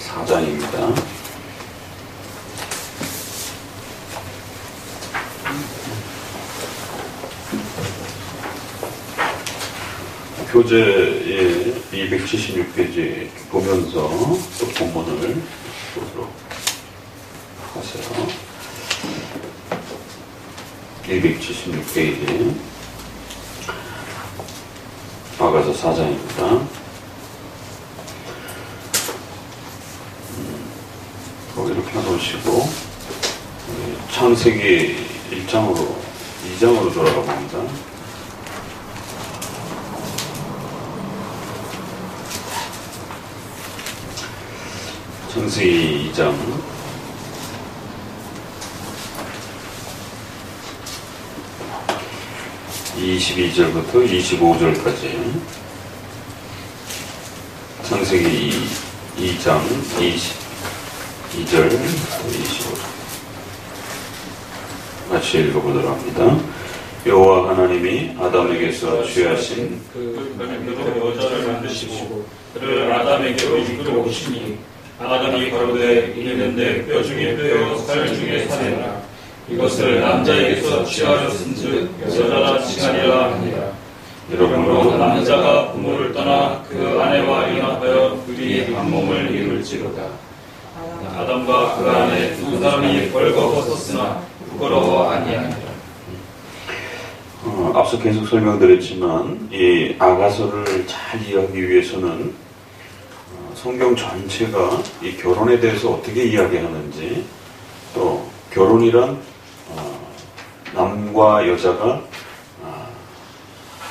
4장입니다. 교재에 276페이지 보면서 또 본문을 보도록 하세요. 276페이지 아가서 4장입니다. 이렇게 놓으시고 창세기 2장으로 돌아가 봅니다. 창세기 2장 22절부터 25절까지 창세기 2장 22절 25절 같이 읽어보도록 합니다. 여호와 하나님이 아담에게서 취하신 그 뱀으로 여자를 만드시고 그를 아담에게로 이끌어 오시니 아담이 가로되 이는 내 뼈 중에 뼈요 살 중에 살이라 이것을 남자에게서 취하였은즉 여자라 칭하리라 하니라. 이러므로 남자가 부모를 떠나 그 아내와 연합하여 둘이 한 몸을 이룰지로다. 아담과 그 아내 두 사람이 벌거벗었으나 부끄러워 아니하니라. 앞서 계속 설명드렸지만 이 아가서를 잘 이해하기 위해서는 성경 전체가 이 결혼에 대해서 어떻게 이야기하는지, 또 결혼이란 남과 여자가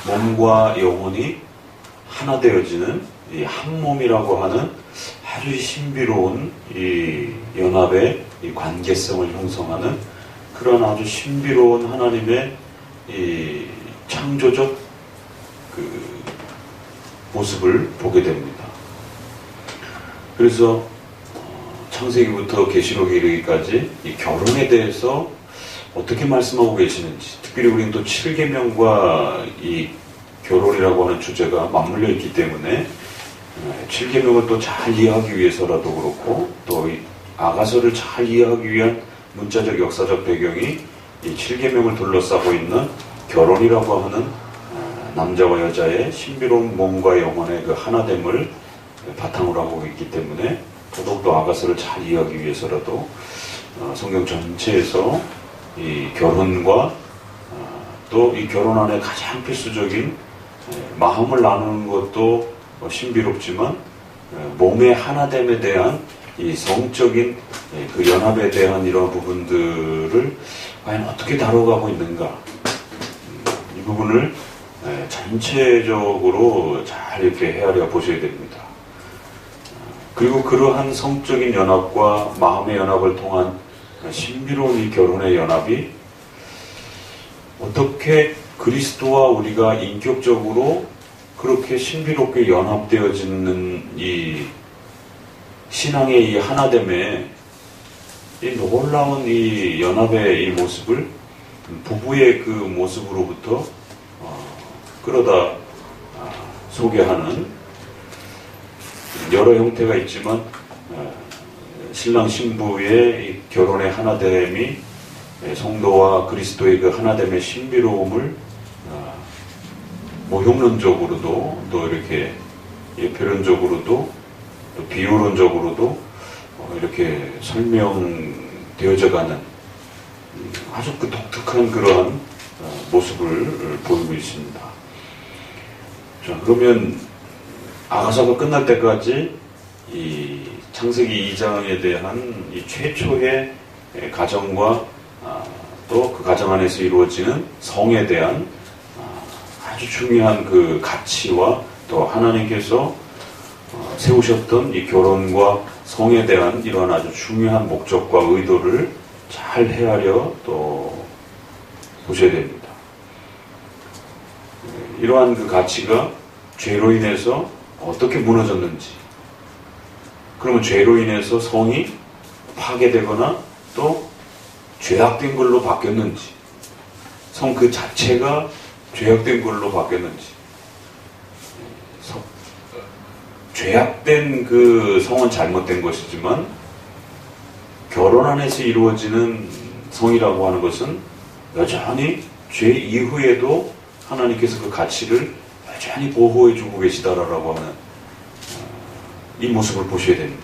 몸과 영혼이 하나 되어지는 이 한 몸이라고 하는 아주 신비로운 이 연합의 이 관계성을 형성하는 그런 아주 신비로운 하나님의 이 창조적 그 모습을 보게 됩니다. 그래서 창세기부터 계시록에 이르기까지 이 결혼에 대해서 어떻게 말씀하고 계시는지, 특별히 우리는 또 7계명과 이 결혼이라고 하는 주제가 맞물려 있기 때문에 7계명을 또 잘 이해하기 위해서라도 그렇고, 또 이 아가서를 잘 이해하기 위한 문자적 역사적 배경이 이 7계명을 둘러싸고 있는 결혼이라고 하는 남자와 여자의 신비로운 몸과 영혼의 그 하나됨을 바탕으로 하고 있기 때문에 더더욱더 아가서를 잘 이해하기 위해서라도 성경 전체에서 이 결혼과 또 이 결혼 안에 가장 필수적인 마음을 나누는 것도 신비롭지만 몸의 하나됨에 대한 이 성적인 그 연합에 대한 이런 부분들을 과연 어떻게 다뤄가고 있는가, 이 부분을 전체적으로 잘 이렇게 헤아려 보셔야 됩니다. 그리고 그러한 성적인 연합과 마음의 연합을 통한 신비로운 이 결혼의 연합이 어떻게 그리스도와 우리가 인격적으로 그렇게 신비롭게 연합되어지는 이 신앙의 이 하나됨에 이 놀라운 이 연합의 이 모습을 부부의 그 모습으로부터 끌어다 소개하는 여러 형태가 있지만 신랑 신부의 이 결혼의 하나됨이 성도와 그리스도의 그 하나됨의 신비로움을 모형론적으로도 또 이렇게 표현적으로도 또 비유론적으로도 이렇게 설명되어져가는 아주 그 독특한 그러한 모습을 보이고 있습니다. 자, 그러면 아가서가 끝날 때까지 이 창세기 2장에 대한 이 최초의 가정과 또 그 가정 안에서 이루어지는 성에 대한 아주 중요한 그 가치와 또 하나님께서 세우셨던 이 결혼과 성에 대한 이런 아주 중요한 목적과 의도를 잘 헤아려 또 보셔야 됩니다. 이러한 그 가치가 죄로 인해서 어떻게 무너졌는지, 그러면 죄로 인해서 성이 파괴되거나 또 죄악된 걸로 바뀌었는지, 성 그 자체가 죄악된 걸로 바뀌었는지, 죄악된 그 성은 잘못된 것이지만 결혼 안에서 이루어지는 성이라고 하는 것은 여전히 죄 이후에도 하나님께서 그 가치를 여전히 보호해 주고 계시다라고 하는 이 모습을 보셔야 됩니다.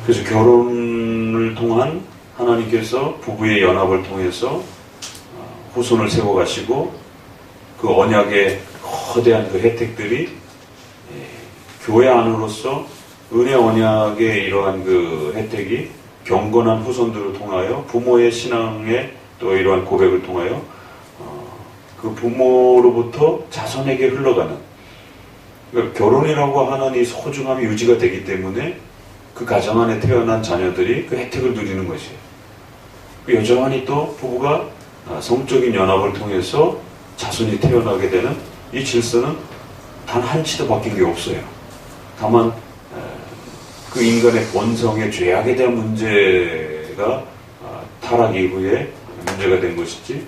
그래서 결혼을 통한 하나님께서 부부의 연합을 통해서 후손을 세워가시고 그 언약의 거대한 그 혜택들이 교회 안으로서 은혜 언약의 이러한 그 혜택이 경건한 후손들을 통하여 부모의 신앙의 또 이러한 고백을 통하여 그 부모로부터 자손에게 흘러가는, 그러니까 결혼이라고 하는 이 소중함이 유지가 되기 때문에 그 가정 안에 태어난 자녀들이 그 혜택을 누리는 것이에요. 여전히 또 부부가 성적인 연합을 통해서 자손이 태어나게 되는 이 질서는 단 한치도 바뀐 게 없어요. 다만 그 인간의 본성의 죄악에 대한 문제가 타락 이후에 문제가 된 것이지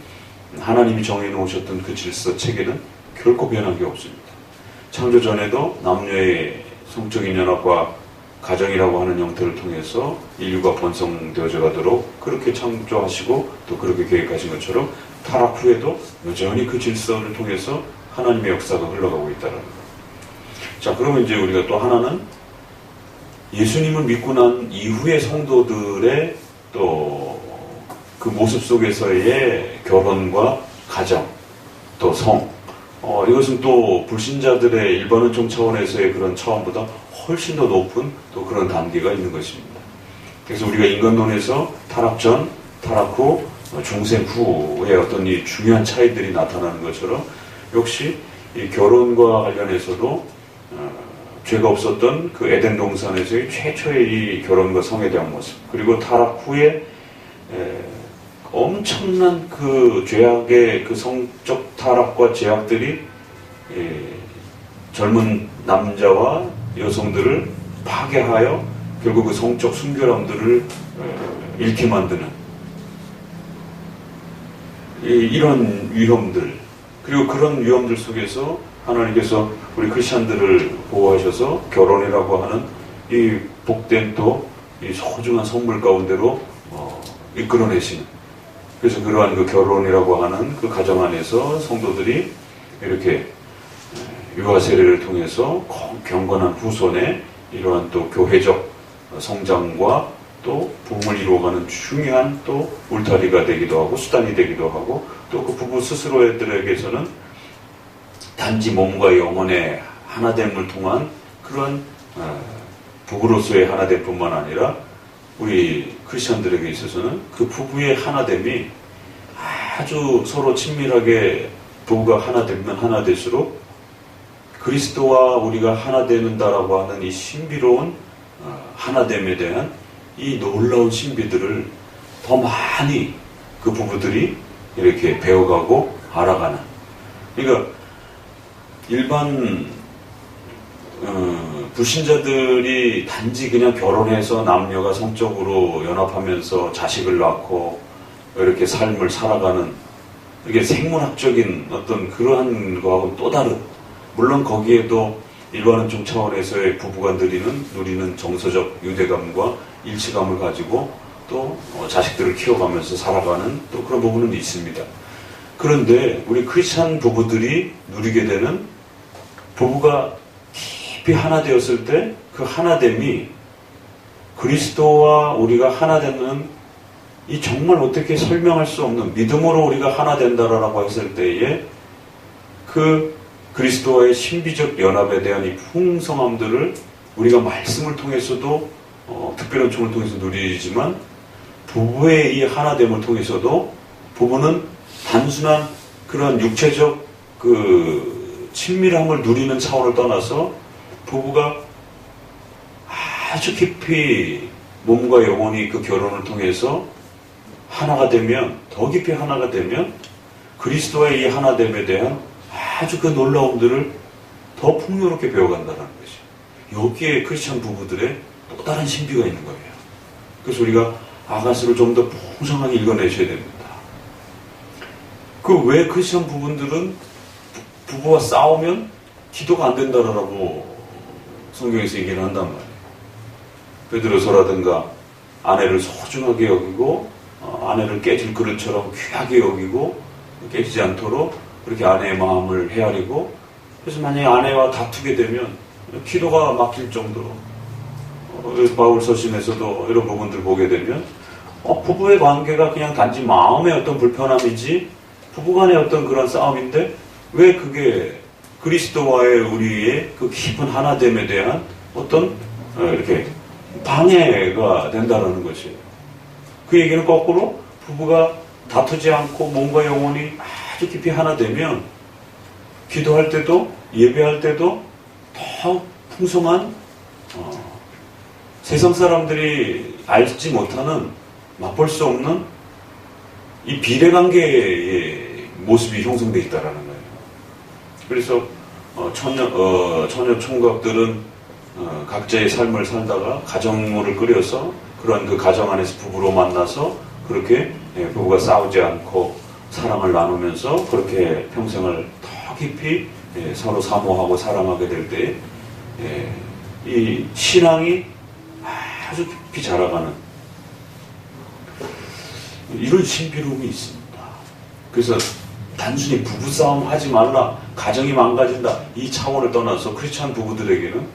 하나님이 정해놓으셨던 그 질서 체계는 결코 변한 게 없습니다. 창조 전에도 남녀의 성적인 연합과 가정이라고 하는 형태를 통해서 인류가 번성되어져 가도록 그렇게 창조하시고 또 그렇게 계획하신 것처럼 타락 후에도 여전히 그 질서를 통해서 하나님의 역사가 흘러가고 있다는 것. 자, 그러면 이제 우리가 또 하나는 예수님을 믿고 난 이후의 성도들의 또 그 모습 속에서의 결혼과 가정, 또 성, 이것은 또 불신자들의 일반은총 차원에서의 그런 차원보다 훨씬 더 높은 또 그런 단계가 있는 것입니다. 그래서 우리가 인간론에서 타락 전, 타락 후, 중생 후의 어떤 이 중요한 차이들이 나타나는 것처럼 역시 이 결혼과 관련해서도 죄가 없었던 그 에덴 동산에서의 최초의 이 결혼과 성에 대한 모습, 그리고 타락 후에 엄청난 그 죄악의 그 성적 타락과 죄악들이 젊은 남자와 여성들을 파괴하여 결국 그 성적 순결함들을 잃게 만드는 이런 위험들, 그리고 그런 위험들 속에서 하나님께서 우리 크리스찬들을 보호하셔서 결혼이라고 하는 이 복된 또 이 소중한 선물 가운데로 이끌어내시는, 그래서 그러한 그 결혼이라고 하는 그 가정 안에서 성도들이 이렇게 유아 세례를 통해서 경건한 후손의 이러한 또 교회적 성장과 또 부흥을 이루어가는 중요한 또 울타리가 되기도 하고 수단이 되기도 하고, 또 그 부부 스스로들에게서는 단지 몸과 영혼의 하나됨을 통한 그런 부부로서의 하나됨 뿐만 아니라 우리 크리스천들에게 있어서는 그 부부의 하나됨이 아주 서로 친밀하게 부부가 하나되면 하나 될수록 그리스도와 우리가 하나 되는다라고 하는 이 신비로운 하나됨에 대한 이 놀라운 신비들을 더 많이 그 부부들이 이렇게 배워가고 알아가는, 그러니까 일반 불신자들이 단지 그냥 결혼해서 남녀가 성적으로 연합하면서 자식을 낳고 이렇게 삶을 살아가는, 이게 생물학적인 어떤 그러한 거하고는 또 다른, 물론 거기에도 일반은총 차원에서의 부부가 누리는 정서적 유대감과 일치감을 가지고 또 자식들을 키워가면서 살아가는 또 그런 부분은 있습니다. 그런데 우리 크리스찬 부부들이 누리게 되는, 부부가 깊이 하나 되었을 때 그 하나됨이 그리스도와 우리가 하나 되는 이 정말 어떻게 설명할 수 없는 믿음으로 우리가 하나 된다라고 했을 때에 그 그리스도와의 신비적 연합에 대한 이 풍성함들을 우리가 말씀을 통해서도 특별한 총을 통해서 누리지만 부부의 이 하나됨을 통해서도 부부는 단순한 그런 육체적 그 친밀함을 누리는 차원을 떠나서 부부가 아주 깊이 몸과 영혼이 그 결혼을 통해서 하나가 되면, 더 깊이 하나가 되면 그리스도와의 이 하나됨에 대한 아주 그 놀라움들을 더 풍요롭게 배워간다는 것이에요. 여기에 크리스찬 부부들의 또 다른 신비가 있는 거예요. 그래서 우리가 아가스를 좀 더 풍성하게 읽어내셔야 됩니다. 그 왜 크리스찬 부부들은 부부와 싸우면 기도가 안 된다라고 성경에서 얘기를 한단 말이에요. 베드로서라든가 아내를 소중하게 여기고 아내를 깨질 그릇처럼 귀하게 여기고 깨지지 않도록 그렇게 아내의 마음을 헤아리고, 그래서 만약에 아내와 다투게 되면 기도가 막힐 정도로 바울 서신에서도 이런 부분들 보게 되면 부부의 관계가 그냥 단지 마음의 어떤 불편함이지 부부간의 어떤 그런 싸움인데 왜 그게 그리스도와의 우리의 그 깊은 하나됨에 대한 어떤 이렇게 방해가 된다라는 것이에요. 그 얘기는 거꾸로 부부가 다투지 않고 몸과 영혼이 아주 깊이 하나 되면 기도할 때도 예배할 때도 더 풍성한 세상 사람들이 알지 못하는 맛볼 수 없는 이 비례관계의 모습이 형성되어 있다라는 거예요. 그래서 처녀 총각들은 각자의 삶을 살다가 가정을 꾸려서 그런 그 가정 안에서 부부로 만나서 그렇게 부부가 싸우지 않고 사랑을 나누면서 그렇게 평생을 더 깊이 서로 사모하고 사랑하게 될 때 이 신앙이 아주 깊이 자라가는 이런 신비로움이 있습니다. 그래서 단순히 부부싸움 하지 말라, 가정이 망가진다 이 차원을 떠나서 크리스찬 부부들에게는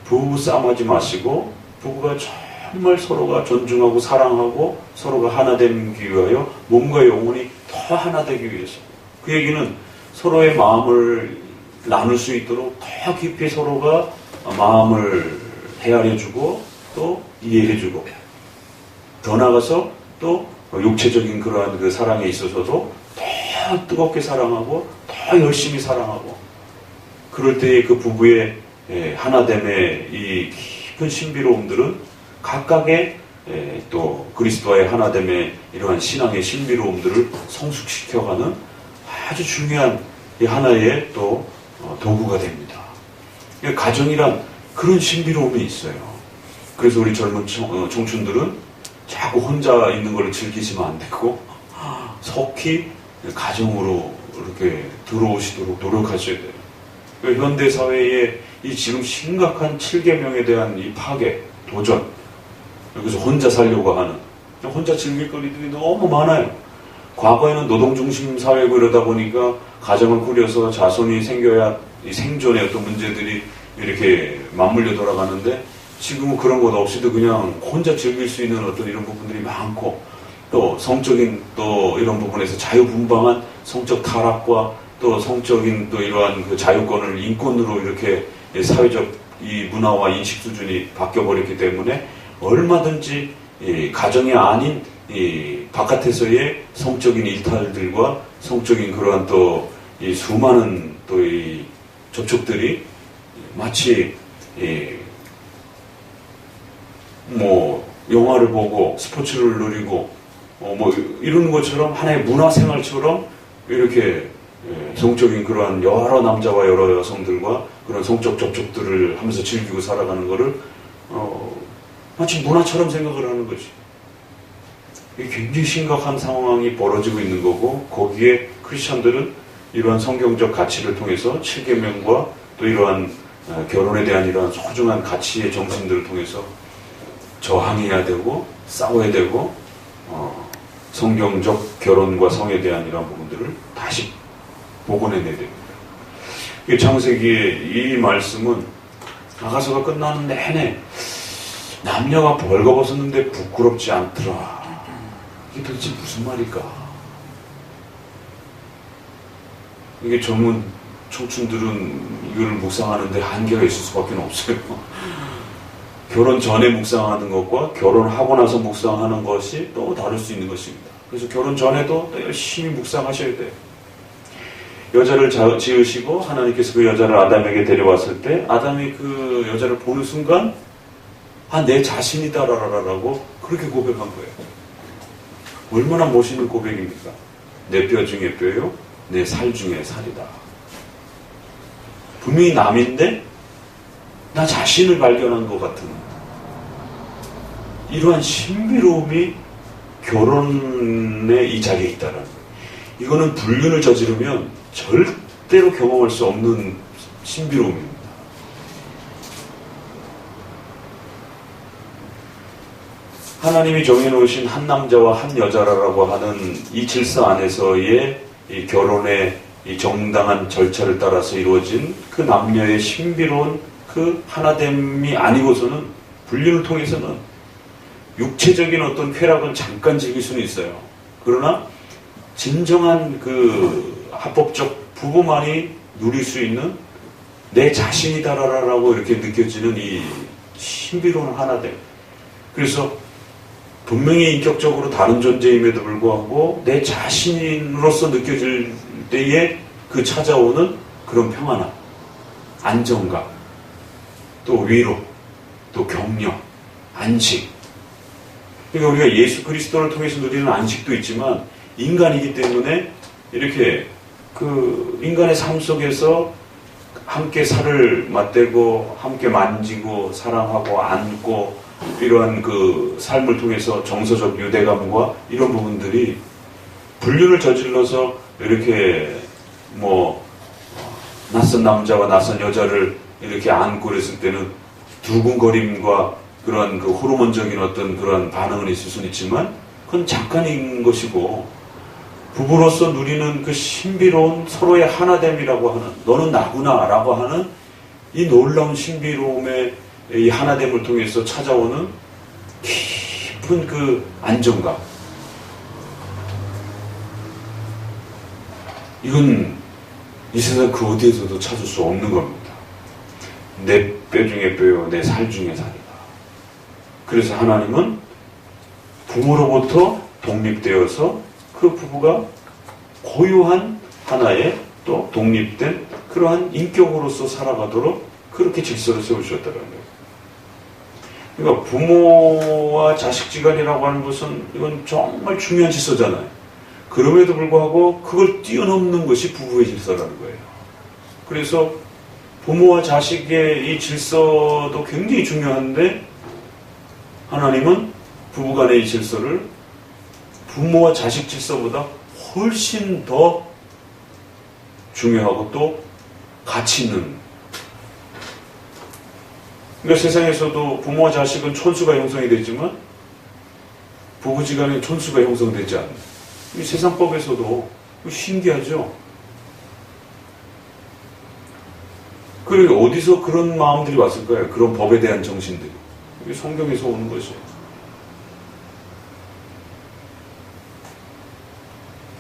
부부싸움 하지 마시고 부부가 정말 서로가 존중하고 사랑하고 서로가 하나 되기 위하여 몸과 영혼이 더 하나 되기 위해서, 그 얘기는 서로의 마음을 나눌 수 있도록 더 깊이 서로가 마음을 헤아려주고 또 이해해주고, 더 나아가서 또 육체적인 그러한 그 사랑에 있어서도 더 뜨겁게 사랑하고 더 열심히 사랑하고, 그럴 때의 그 부부의 하나됨의 이 깊은 신비로움들은 각각의 또 그리스도와의 하나됨의 이러한 신앙의 신비로움들을 성숙시켜가는 아주 중요한 하나의 또 도구가 됩니다. 가정이란 그런 신비로움이 있어요. 그래서 우리 젊은 청춘들은 자꾸 혼자 있는 걸 즐기시면 안 되고 속히 가정으로 이렇게 들어오시도록 노력하셔야 돼요. 현대 사회의 이 지금 심각한 7계명에 대한 이 파괴, 도전, 여기서 혼자 살려고 하는, 혼자 즐길 거리들이 너무 많아요. 과거에는 노동중심 사회고 이러다 보니까 가정을 꾸려서 자손이 생겨야 이 생존의 어떤 문제들이 이렇게 맞물려 돌아가는데, 지금은 그런 것 없이도 그냥 혼자 즐길 수 있는 어떤 이런 부분들이 많고, 또 성적인 또 이런 부분에서 자유분방한 성적 타락과 또 성적인 또 이러한 그 자유권을 인권으로 이렇게 사회적 이 문화와 인식 수준이 바뀌어버렸기 때문에 얼마든지 이 가정이 아닌 이 바깥에서의 성적인 일탈들과 성적인 그러한 또 이 수많은 또 이 접촉들이 마치 뭐 영화를 보고 스포츠를 누리고 뭐 이런 것처럼 하나의 문화생활처럼 이렇게 성적인 그러한 여러 남자와 여러 여성들과 그런 성적 접촉들을 하면서 즐기고 살아가는 것을 마치 문화처럼 생각을 하는 거지. 이게 굉장히 심각한 상황이 벌어지고 있는 거고, 거기에 크리스천들은 이러한 성경적 가치를 통해서 7계명과 또 이러한 결혼에 대한 이러한 소중한 가치의 정신들을 통해서 저항해야 되고 싸워야 되고 성경적 결혼과 성에 대한 이러한 부분들을 다시 복원해내야 됩니다. 창세기의 이 말씀은 아가서가 끝나는 내내 남녀가 벌거벗었는데 부끄럽지 않더라. 이게 도대체 무슨 말일까? 이게 전문 청춘들은 이걸 묵상하는데 한계가 있을 수밖에 없어요. 결혼 전에 묵상하는 것과 결혼하고 나서 묵상하는 것이 또 다를 수 있는 것입니다. 그래서 결혼 전에도 또 열심히 묵상하셔야 돼요. 여자를 지으시고 하나님께서 그 여자를 아담에게 데려왔을 때 아담이 그 여자를 보는 순간 내 자신이다라고 그렇게 고백한 거예요. 얼마나 멋있는 고백입니까? 내 뼈 중에 뼈요, 내 살 중에 살이다. 분명히 남인데 나 자신을 발견한 것 같은 이러한 신비로움이 결혼의 이 자리에 있다라는 거예요. 이거는 불륜을 저지르면 절대로 경험할 수 없는 신비로움입니다. 하나님이 정해놓으신 한 남자와 한 여자라고 하는 이 질서 안에서의 이 결혼의 이 정당한 절차를 따라서 이루어진 그 남녀의 신비로운 그 하나됨이 아니고서는 분리를 통해서는 육체적인 어떤 쾌락은 잠깐 즐길 수는 있어요. 그러나 진정한 그 합법적 부부만이 누릴 수 있는 내 자신이다라고 이렇게 느껴지는 이 신비로운 하나됨. 그래서 분명히 인격적으로 다른 존재임에도 불구하고 내 자신으로서 느껴질 때에 그 찾아오는 그런 평안함, 안정감, 또 위로, 또 격려, 안식. 그러니까 우리가 예수 그리스도를 통해서 누리는 안식도 있지만 인간이기 때문에 이렇게 그 인간의 삶 속에서 함께 살을 맞대고 함께 만지고 사랑하고 안고 이러한 그 삶을 통해서 정서적 유대감과 이런 부분들이 불륜을 저질러서 이렇게 뭐 낯선 남자와 낯선 여자를 이렇게 안고 그랬을 때는 두근거림과 그런 그 호르몬적인 어떤 그런 반응은 있을 수는 있지만 그건 잠깐인 것이고 부부로서 누리는 그 신비로운 서로의 하나됨이라고 하는 너는 나구나 라고 하는 이 놀라운 신비로움의 이 하나됨을 통해서 찾아오는 깊은 그 안정감. 이건 이 세상 그 어디에서도 찾을 수 없는 겁니다. 내 뼈 중에 뼈요, 내 살 중에 살이다. 그래서 하나님은 부모로부터 독립되어서 그 부부가 고유한 하나의 또 독립된 그러한 인격으로서 살아가도록 그렇게 질서를 세우셨다는 거예요. 그러니까 부모와 자식지간이라고 하는 것은 이건 정말 중요한 질서잖아요. 그럼에도 불구하고 그걸 뛰어넘는 것이 부부의 질서라는 거예요. 그래서 부모와 자식의 이 질서도 굉장히 중요한데 하나님은 부부간의 이 질서를 부모와 자식 질서보다 훨씬 더 중요하고 또 가치 있는. 그러니까 세상에서도 부모와 자식은 촌수가 형성이 되지만 부부지간에 촌수가 형성되지 않는. 이 세상법에서도 신기하죠. 그리고 어디서 그런 마음들이 왔을까요? 그런 법에 대한 정신들이. 이게 성경에서 오는 것이에요.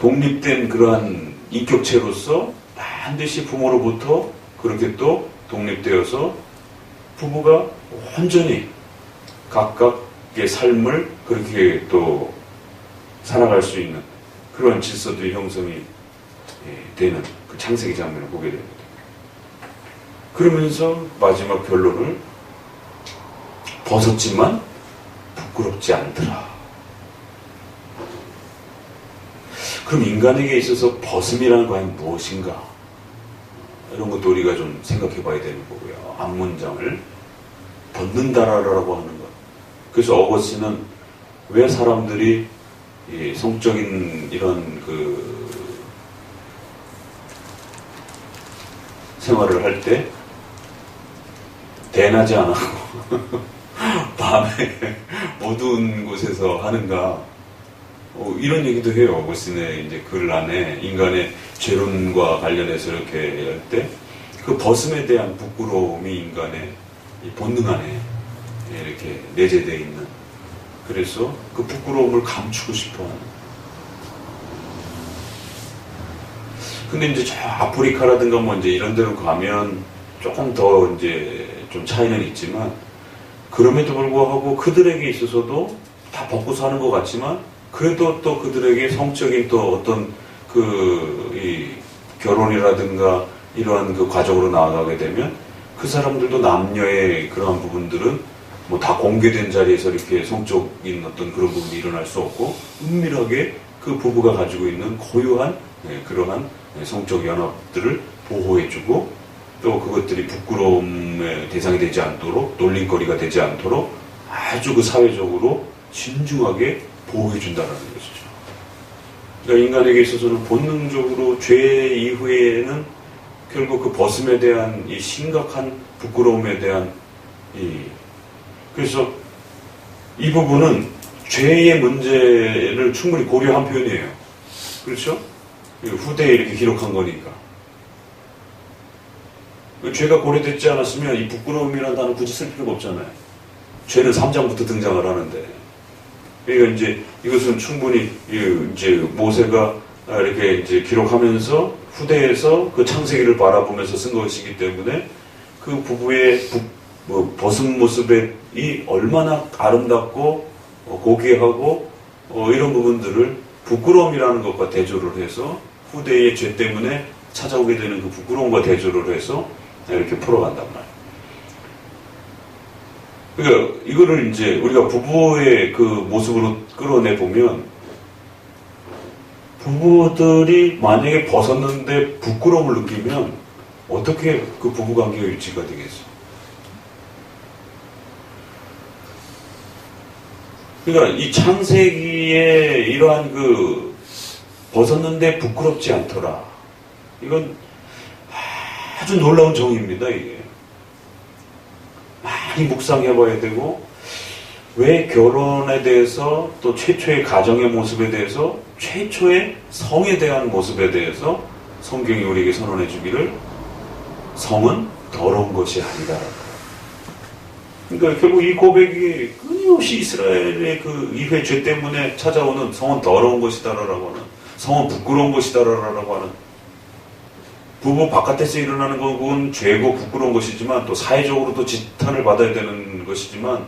독립된 그러한 인격체로서 반드시 부모로부터 그렇게 또 독립되어서 부부가 온전히 각각의 삶을 그렇게 또 살아갈 수 있는 그런 질서들이 형성이 되는 그 창세기 장면을 보게 됩니다. 그러면서 마지막 결론을 벗었지만 부끄럽지 않더라. 그럼 인간에게 있어서 벗음이라는 과연 무엇인가? 이런 것도 우리가 좀 생각해 봐야 되는 거고요. 앞문장을 벗는다라고 하는 것. 그래서 어거스틴은 왜 사람들이 이 성적인 이런 그 생활을 할 때 대낮에 안 하고 밤에 어두운 곳에서 하는가? 이런 얘기도 해요. 어거스틴의 이제 글 안에 인간의 죄론과 관련해서 이렇게 할 때 그 벗음에 대한 부끄러움이 인간의 이 본능 안에 이렇게 내재되어 있는. 그래서 그 부끄러움을 감추고 싶어 하는. 근데 이제 저 아프리카라든가 뭐 이제 이런 데로 가면 조금 더 이제 좀 차이는 있지만 그럼에도 불구하고 그들에게 있어서도 다 벗고 사는 것 같지만 그래도 또 그들에게 성적인 또 어떤 이 결혼이라든가 이러한 그 과정으로 나아가게 되면 그 사람들도 남녀의 그러한 부분들은 뭐 다 공개된 자리에서 이렇게 성적인 어떤 그런 부분이 일어날 수 없고 은밀하게 그 부부가 가지고 있는 고유한 그러한 성적 연합들을 보호해주고 또 그것들이 부끄러움의 대상이 되지 않도록 놀림거리가 되지 않도록 아주 그 사회적으로 신중하게 보호해준다는 것이죠. 그러니까 인간에게 있어서는 본능적으로 죄 이후에는 결국 그 벗음에 대한 이 심각한 부끄러움에 대한 그래서 이 부분은 죄의 문제를 충분히 고려한 표현이에요. 그렇죠? 후대에 이렇게 기록한 거니까. 죄가 고려되지 않았으면 이 부끄러움이라는 단어 굳이 쓸 필요가 없잖아요. 죄는 3장부터 등장을 하는데. 그러니까 이제 이것은 충분히 이제 모세가 이렇게 이제 기록하면서 후대에서 그 창세기를 바라보면서 쓴 것이기 때문에 그 부부의 벗은 모습이 얼마나 아름답고 고귀하고 이런 부분들을 부끄러움이라는 것과 대조를 해서 후대의 죄 때문에 찾아오게 되는 그 부끄러움과 대조를 해서 이렇게 풀어간단 말이에요. 그러니까 이거를 이제 우리가 부부의 그 모습으로 끌어내 보면 부부들이 만약에 벗었는데 부끄러움을 느끼면 어떻게 그 부부관계가 유지가 되겠어? 그러니까 이 창세기에 이러한 그 벗었는데 부끄럽지 않더라. 이건 아주 놀라운 정의입니다, 이게. 많이 묵상해봐야 되고, 왜 결혼에 대해서 또 최초의 가정의 모습에 대해서 최초의 성에 대한 모습에 대해서 성경이 우리에게 선언해 주기를 성은 더러운 것이 아니다. 그러니까 결국 이 고백이 끊임없이 이스라엘의 그 이회 죄 때문에 찾아오는 성은 더러운 것이다라고 하는, 성은 부끄러운 것이다라고 하는, 부부 바깥에서 일어나는 것은 죄고 부끄러운 것이지만 또 사회적으로도 지탄을 받아야 되는 것이지만,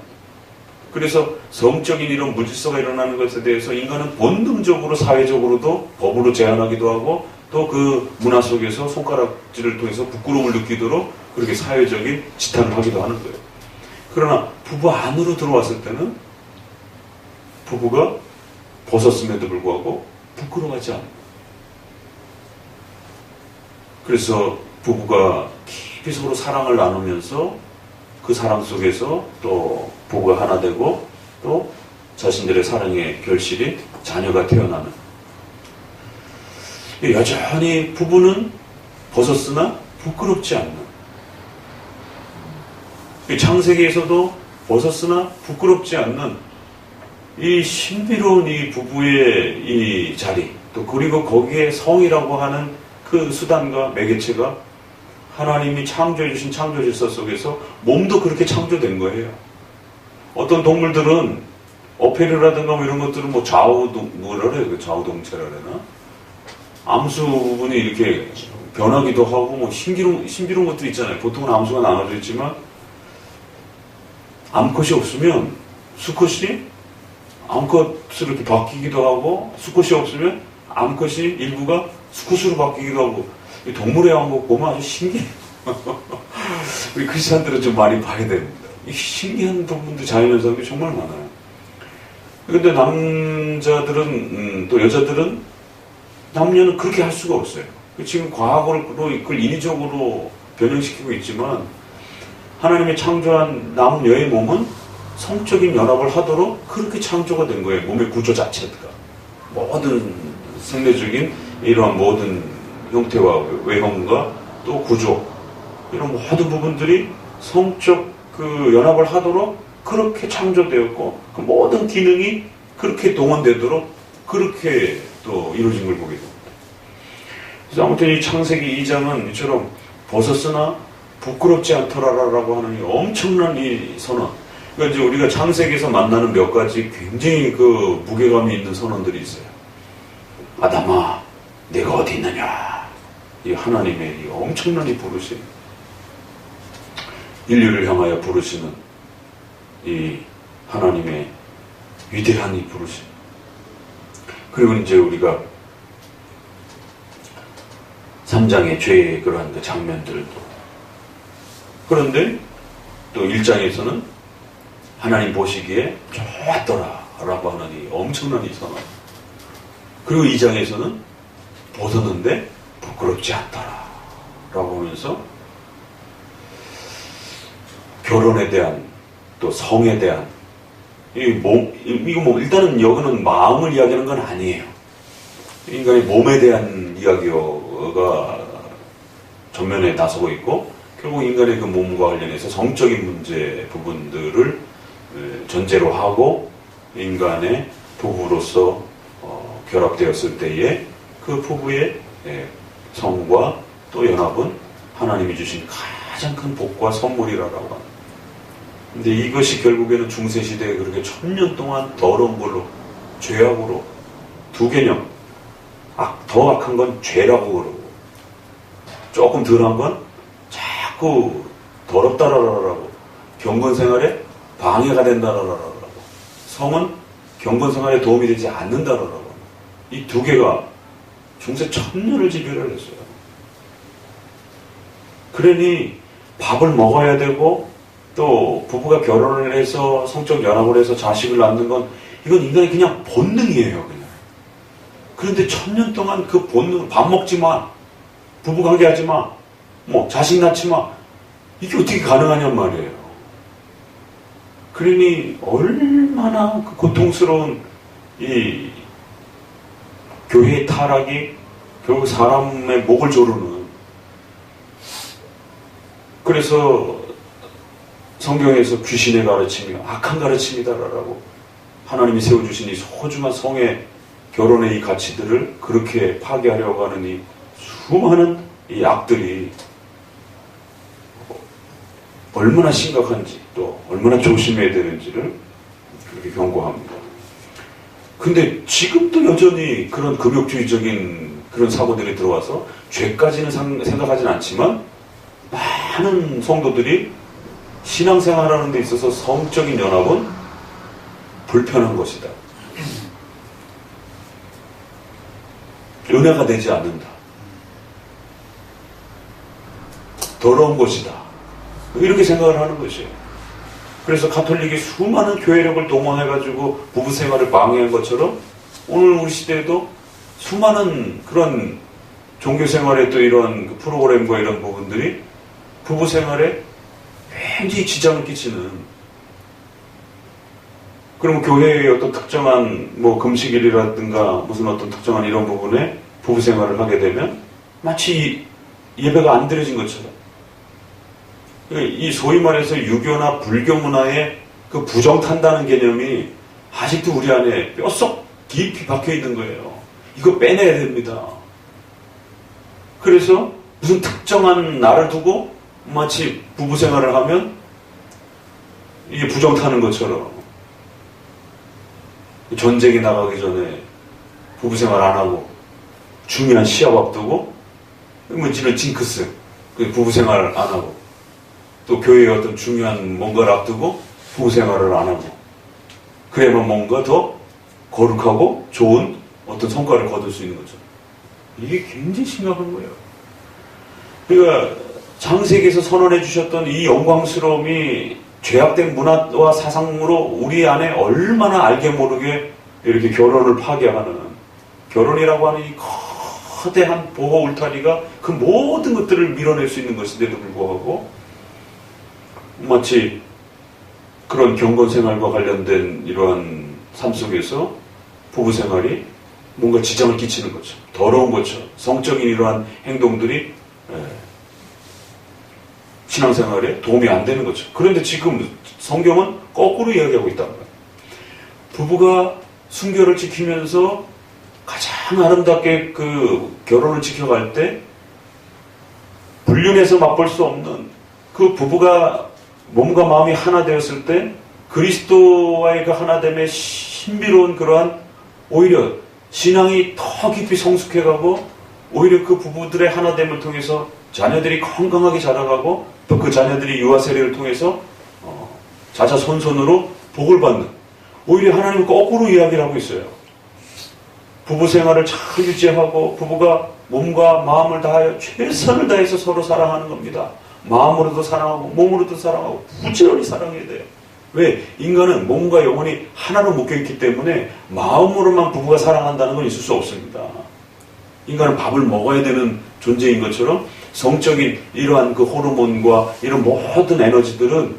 그래서 성적인 이런 무질서가 일어나는 것에 대해서 인간은 본능적으로 사회적으로도 법으로 제한하기도 하고 또 그 문화 속에서 손가락질을 통해서 부끄러움을 느끼도록 그렇게 사회적인 지탄을 하기도 하는 거예요. 그러나 부부 안으로 들어왔을 때는 부부가 벗었음에도 불구하고 부끄러워하지 않아요. 그래서 부부가 깊이 서로 사랑을 나누면서 그 사랑 속에서 또 부부가 하나 되고 또 자신들의 사랑의 결실이 자녀가 태어나는, 여전히 부부는 벗었으나 부끄럽지 않는, 창세기에서도 벗었으나 부끄럽지 않는 이 신비로운 이 부부의 이 자리, 또 그리고 거기에 성이라고 하는 그 수단과 매개체가 하나님이 창조해 주신 창조 질서 속에서 몸도 그렇게 창조된 거예요. 어떤 동물들은 어패류라든가 뭐 이런 것들은 뭐 뭐라 그래요? 좌우동체라 그러나? 암수 부분이 이렇게 변하기도 하고 뭐 신비로운 것들이 있잖아요. 보통은 암수가 나눠져 있지만 암컷이 없으면 수컷이 암컷으로 이렇게 바뀌기도 하고, 수컷이 없으면 암컷이 일부가 수컷으로 바뀌기도 하고, 동물의 왕국 보면 아주 신기해요. 우리 크리스찬들은 좀 많이 봐야 됩니다. 이 신기한 부분들, 자연현상이 정말 많아요. 근데 남자들은, 또 여자들은, 남녀는 그렇게 할 수가 없어요. 지금 과학으로 그걸 인위적으로 변형시키고 있지만, 하나님이 창조한 남녀의 몸은 성적인 연합을 하도록 그렇게 창조가 된 거예요. 몸의 구조 자체가. 모든 생리적인 이러한 모든 형태와 외형과 또 구조, 이런 모든 부분들이 성적 그 연합을 하도록 그렇게 창조되었고, 그 모든 기능이 그렇게 동원되도록 그렇게 또 이루어진 걸 보게 됩니다. 그래서 아무튼 이 창세기 2장은 이처럼 벗었으나 부끄럽지 않더라라고 하는 이 엄청난 이 선언. 그러니까 이제 우리가 창세기에서 만나는 몇 가지 굉장히 그 무게감이 있는 선언들이 있어요. 아담아, 내가 어디 있느냐. 이 하나님의 이 엄청난 이 부르심. 인류를 향하여 부르시는 이 하나님의 위대한 이 부르심. 그리고 이제 우리가 3장의 죄의 그러한 그 장면들도. 그런데 또 1장에서는 하나님 보시기에 좋았더라 라고 하는 이 엄청난 이 선언. 그리고 2장에서는 벗었는데 부끄럽지 않더라 라고 하면서 결혼에 대한, 또 성에 대한, 이거 뭐 일단은 여기는 마음을 이야기하는 건 아니에요. 인간의 몸에 대한 이야기가 전면에 나서고 있고, 결국 인간의 그 몸과 관련해서 성적인 문제 부분들을 전제로 하고 인간의 부부로서 결합되었을 때에 그 부부의 성과 또 연합은 하나님이 주신 가장 큰 복과 선물이라고 합니다. 근데 이것이 결국에는 중세시대에 그렇게 1000년 동안 더러운 걸로, 죄악으로, 두 개념, 더 악한 건 죄라고 그러고, 조금 덜한 건 자꾸 더럽다라라고, 경건생활에 방해가 된다라라라고, 성은 경건생활에 도움이 되지 않는다라라고. 이 두 개가 중세 1000년을 지배를 했어요. 그러니 밥을 먹어야 되고 또 부부가 결혼을 해서 성적 연합을 해서 자식을 낳는 건 이건 인간의 그냥 본능이에요. 그냥. 그런데 1000년 동안 그 본능, 밥 먹지 마, 부부관계 하지 마, 뭐 자식 낳지 마, 이게 어떻게 가능하냔 말이에요. 그러니 얼마나 그 고통스러운 이 교회의 타락이 결국 사람의 목을 조르는, 그래서 성경에서 귀신의 가르침이 악한 가르침이다라고 하나님이 세워주신 이 소중한 성의 결혼의 이 가치들을 그렇게 파괴하려고 하는 이 수많은 이 악들이 얼마나 심각한지 또 얼마나 조심해야 되는지를 그렇게 경고합니다. 근데 지금도 여전히 그런 금욕주의적인 그런 사고들이 들어와서 죄까지는 생각하지는 않지만 많은 성도들이 신앙생활하는 데 있어서 성적인 연합은 불편한 것이다. 은혜가 되지 않는다. 더러운 것이다. 이렇게 생각을 하는 것이에요. 그래서 가톨릭이 수많은 교회력을 동원해가지고 부부생활을 방해한 것처럼 오늘 우리 시대에도 수많은 그런 종교생활의 또 이런 프로그램과 이런 부분들이 부부생활에 굉장히 지장을 끼치는, 그럼 교회의 어떤 특정한 뭐 금식일이라든가 무슨 어떤 특정한 이런 부분에 부부생활을 하게 되면 마치 예배가 안 드려진 것처럼, 이 소위 말해서 유교나 불교 문화에 그 부정탄다는 개념이 아직도 우리 안에 뼛속 깊이 박혀 있는 거예요. 이거 빼내야 됩니다. 그래서 무슨 특정한 날을 두고 마치 부부생활을 하면 이게 부정타는 것처럼, 전쟁에 나가기 전에 부부생활 안 하고 중요한 시합 앞두고 뭐 이런 징크스, 부부생활 안 하고 또 교회의 어떤 중요한 뭔가를 앞두고 부부생활을 안 하고 그래야만 뭔가 더 거룩하고 좋은 어떤 성과를 거둘 수 있는 거죠. 이게 굉장히 심각한 거예요. 그러니까 창세기에서 선언해 주셨던 이 영광스러움이 죄악된 문화와 사상으로 우리 안에 얼마나 알게 모르게 이렇게 결혼을 파괴하는, 결혼이라고 하는 이 거대한 보호 울타리가 그 모든 것들을 밀어낼 수 있는 것인데도 불구하고 마치 그런 경건생활과 관련된 이러한 삶 속에서 부부생활이 뭔가 지장을 끼치는 거죠. 더러운 거죠. 성적인 이러한 행동들이 신앙생활에 도움이 안 되는 거죠. 그런데 지금 성경은 거꾸로 이야기하고 있다는 거예요. 부부가 순결을 지키면서 가장 아름답게 그 결혼을 지켜갈 때 불륜에서 맛볼 수 없는 그 부부가 몸과 마음이 하나 되었을 때 그리스도와의 그 하나됨의 신비로운 그러한 오히려 신앙이 더 깊이 성숙해가고 오히려 그 부부들의 하나됨을 통해서 자녀들이 건강하게 자라가고 또 그 자녀들이 유아 세례를 통해서 자자손손으로 복을 받는, 오히려 하나님은 거꾸로 이야기를 하고 있어요. 부부 생활을 잘 유지하고 부부가 몸과 마음을 다하여 최선을 다해서 서로 사랑하는 겁니다. 마음으로도 사랑하고 몸으로도 사랑하고 부지런히 사랑해야 돼요. 왜? 인간은 몸과 영혼이 하나로 묶여있기 때문에 마음으로만 부부가 사랑한다는 건 있을 수 없습니다. 인간은 밥을 먹어야 되는 존재인 것처럼 성적인 이러한 그 호르몬과 이런 모든 에너지들은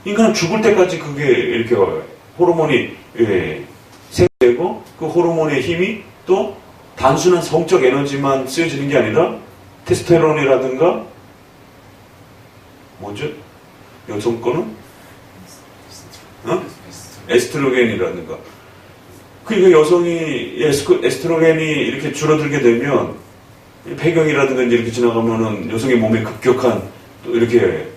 인간은 죽을 때까지 그게 이렇게 호르몬이 생기고 그 호르몬의 힘이 또 단순한 성적 에너지만 쓰여지는 게 아니라 테스테론이라든가 뭐죠? 여성 거는? 에스트로겐이라든가. 그러니까 여성이 에스트로겐이 이렇게 줄어들게 되면 폐경이라든가 이렇게 지나가면은 여성의 몸에 급격한 또 이렇게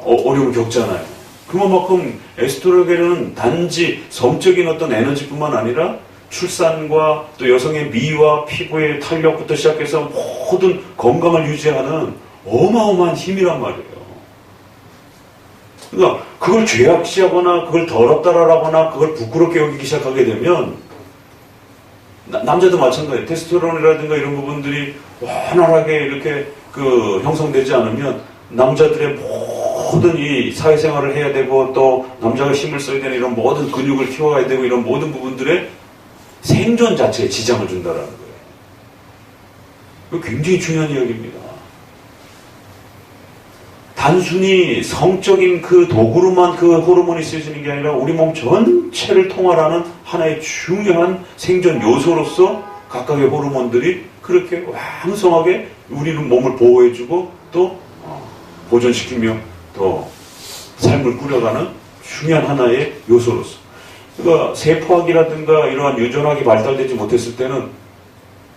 어려움을 겪잖아요. 그만큼 에스트로겐은 단지 성적인 어떤 에너지뿐만 아니라 출산과 또 여성의 미와 피부의 탄력부터 시작해서 모든 건강을 유지하는 어마어마한 힘이란 말이에요. 그러니까 그걸 죄악시하거나 그걸 더럽다라거나 그걸 부끄럽게 여기기 시작하게 되면 남자도 마찬가지예요. 테스토스테론이라든가 이런 부분들이 원활하게 이렇게 형성되지 않으면 남자들의 모든 이 사회생활을 해야 되고 또 남자가 힘을 써야 되는 이런 모든 근육을 키워야 되고 이런 모든 부분들의 생존 자체에 지장을 준다라는 거예요. 이거 굉장히 중요한 이야기입니다. 단순히 성적인 그 도구로만 그 호르몬이 쓰여지는 게 아니라 우리 몸 전체를 통할하는 하나의 중요한 생존 요소로서 각각의 호르몬들이 그렇게 왕성하게 우리는 몸을 보호해주고 또 보존시키며 또 삶을 꾸려가는 중요한 하나의 요소로서. 그러니까 세포학이라든가 이러한 유전학이 발달되지 못했을 때는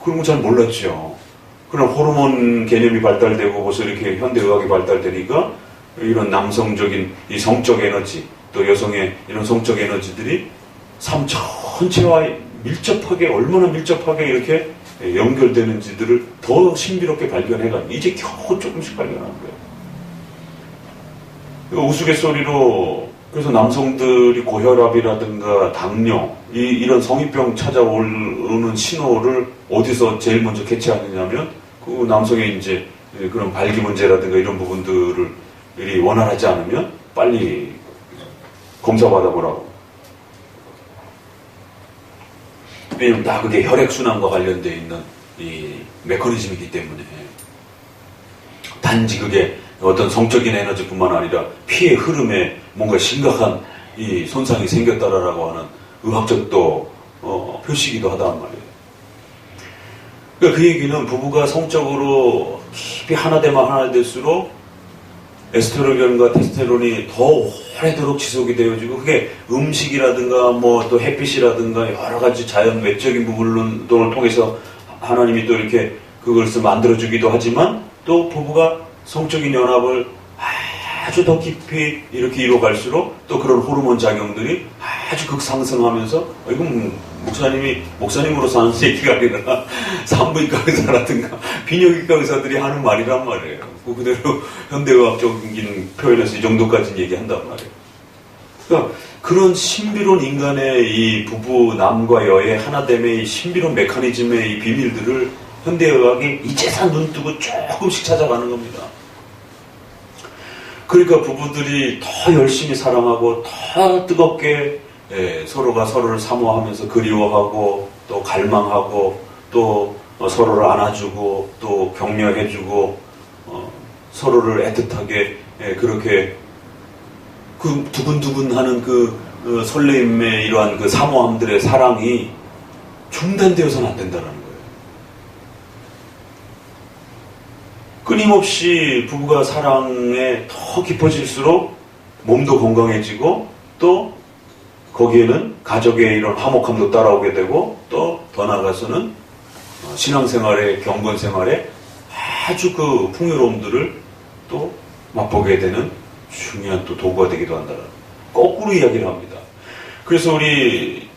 그런 거 잘 몰랐죠. 그런 호르몬 개념이 발달되고 벌써 이렇게 현대의학이 발달되니까 이런 남성적인 이 성적 에너지 또 여성의 이런 성적 에너지들이 삶 전체와 밀접하게 얼마나 밀접하게 이렇게 연결되는지들을 더 신비롭게 발견해가 이제 겨우 조금씩 발견한 거예요. 우스갯소리로 그래서 남성들이 고혈압이라든가 당뇨 이런 성인병 찾아오는 신호를 어디서 제일 먼저 캐치하느냐면 그 남성의 이제 그런 발기 문제라든가 이런 부분들을 원활하지 않으면 빨리 검사 받아보라고. 왜냐면 다 그게 혈액순환과 관련되어 있는 이 메커니즘이기 때문에 단지 그게 어떤 성적인 에너지뿐만 아니라 피의 흐름에 뭔가 심각한 이 손상이 생겼다라고 하는 의학적 또 표시이기도 하단 말이에요. 그러니까 그 얘기는 부부가 성적으로 깊이 하나 되면 하나 될수록 에스트로겐과 테스토스테론이 더 오래도록 지속이 되어지고 그게 음식이라든가 뭐 또 햇빛이라든가 여러 가지 자연 외적인 부분을 통해서 하나님이 또 이렇게 그것을 만들어주기도 하지만 또 부부가 성적인 연합을 아주 더 깊이 이렇게 이뤄갈수록 또 그런 호르몬 작용들이 아주 극상승하면서 이건 목사님으로서 하는 얘기가 아니라 산부인과 의사라든가 비뇨기과 의사들이 하는 말이란 말이에요. 그대로 현대의학적인 표현에서 이 정도까지는 얘기한단 말이에요. 그러니까 그런 신비로운 인간의 이 부부 남과 여의 하나됨의 이 신비로운 메커니즘의 이 비밀들을 현대의학이 이제서 눈 뜨고 조금씩 찾아가는 겁니다. 그러니까 부부들이 더 열심히 사랑하고 더 뜨겁게 서로가 서로를 사모하면서 그리워하고 또 갈망하고 또 서로를 안아주고 또 격려해주고 서로를 애틋하게 그렇게 그 두근두근하는 그 설레임의 이러한 그 사모함들의 사랑이 중단되어서는 안 된다는 거예요. 끊임없이 부부가 사랑에 더 깊어질수록 몸도 건강해지고 또 거기에는 가족의 이런 화목함도 따라오게 되고 또 더 나아가서는 신앙생활의 경건생활에 아주 그 풍요로움들을 또 맛보게 되는 중요한 또 도구가 되기도 한다는 거꾸로 이야기를 합니다. 그래서 우리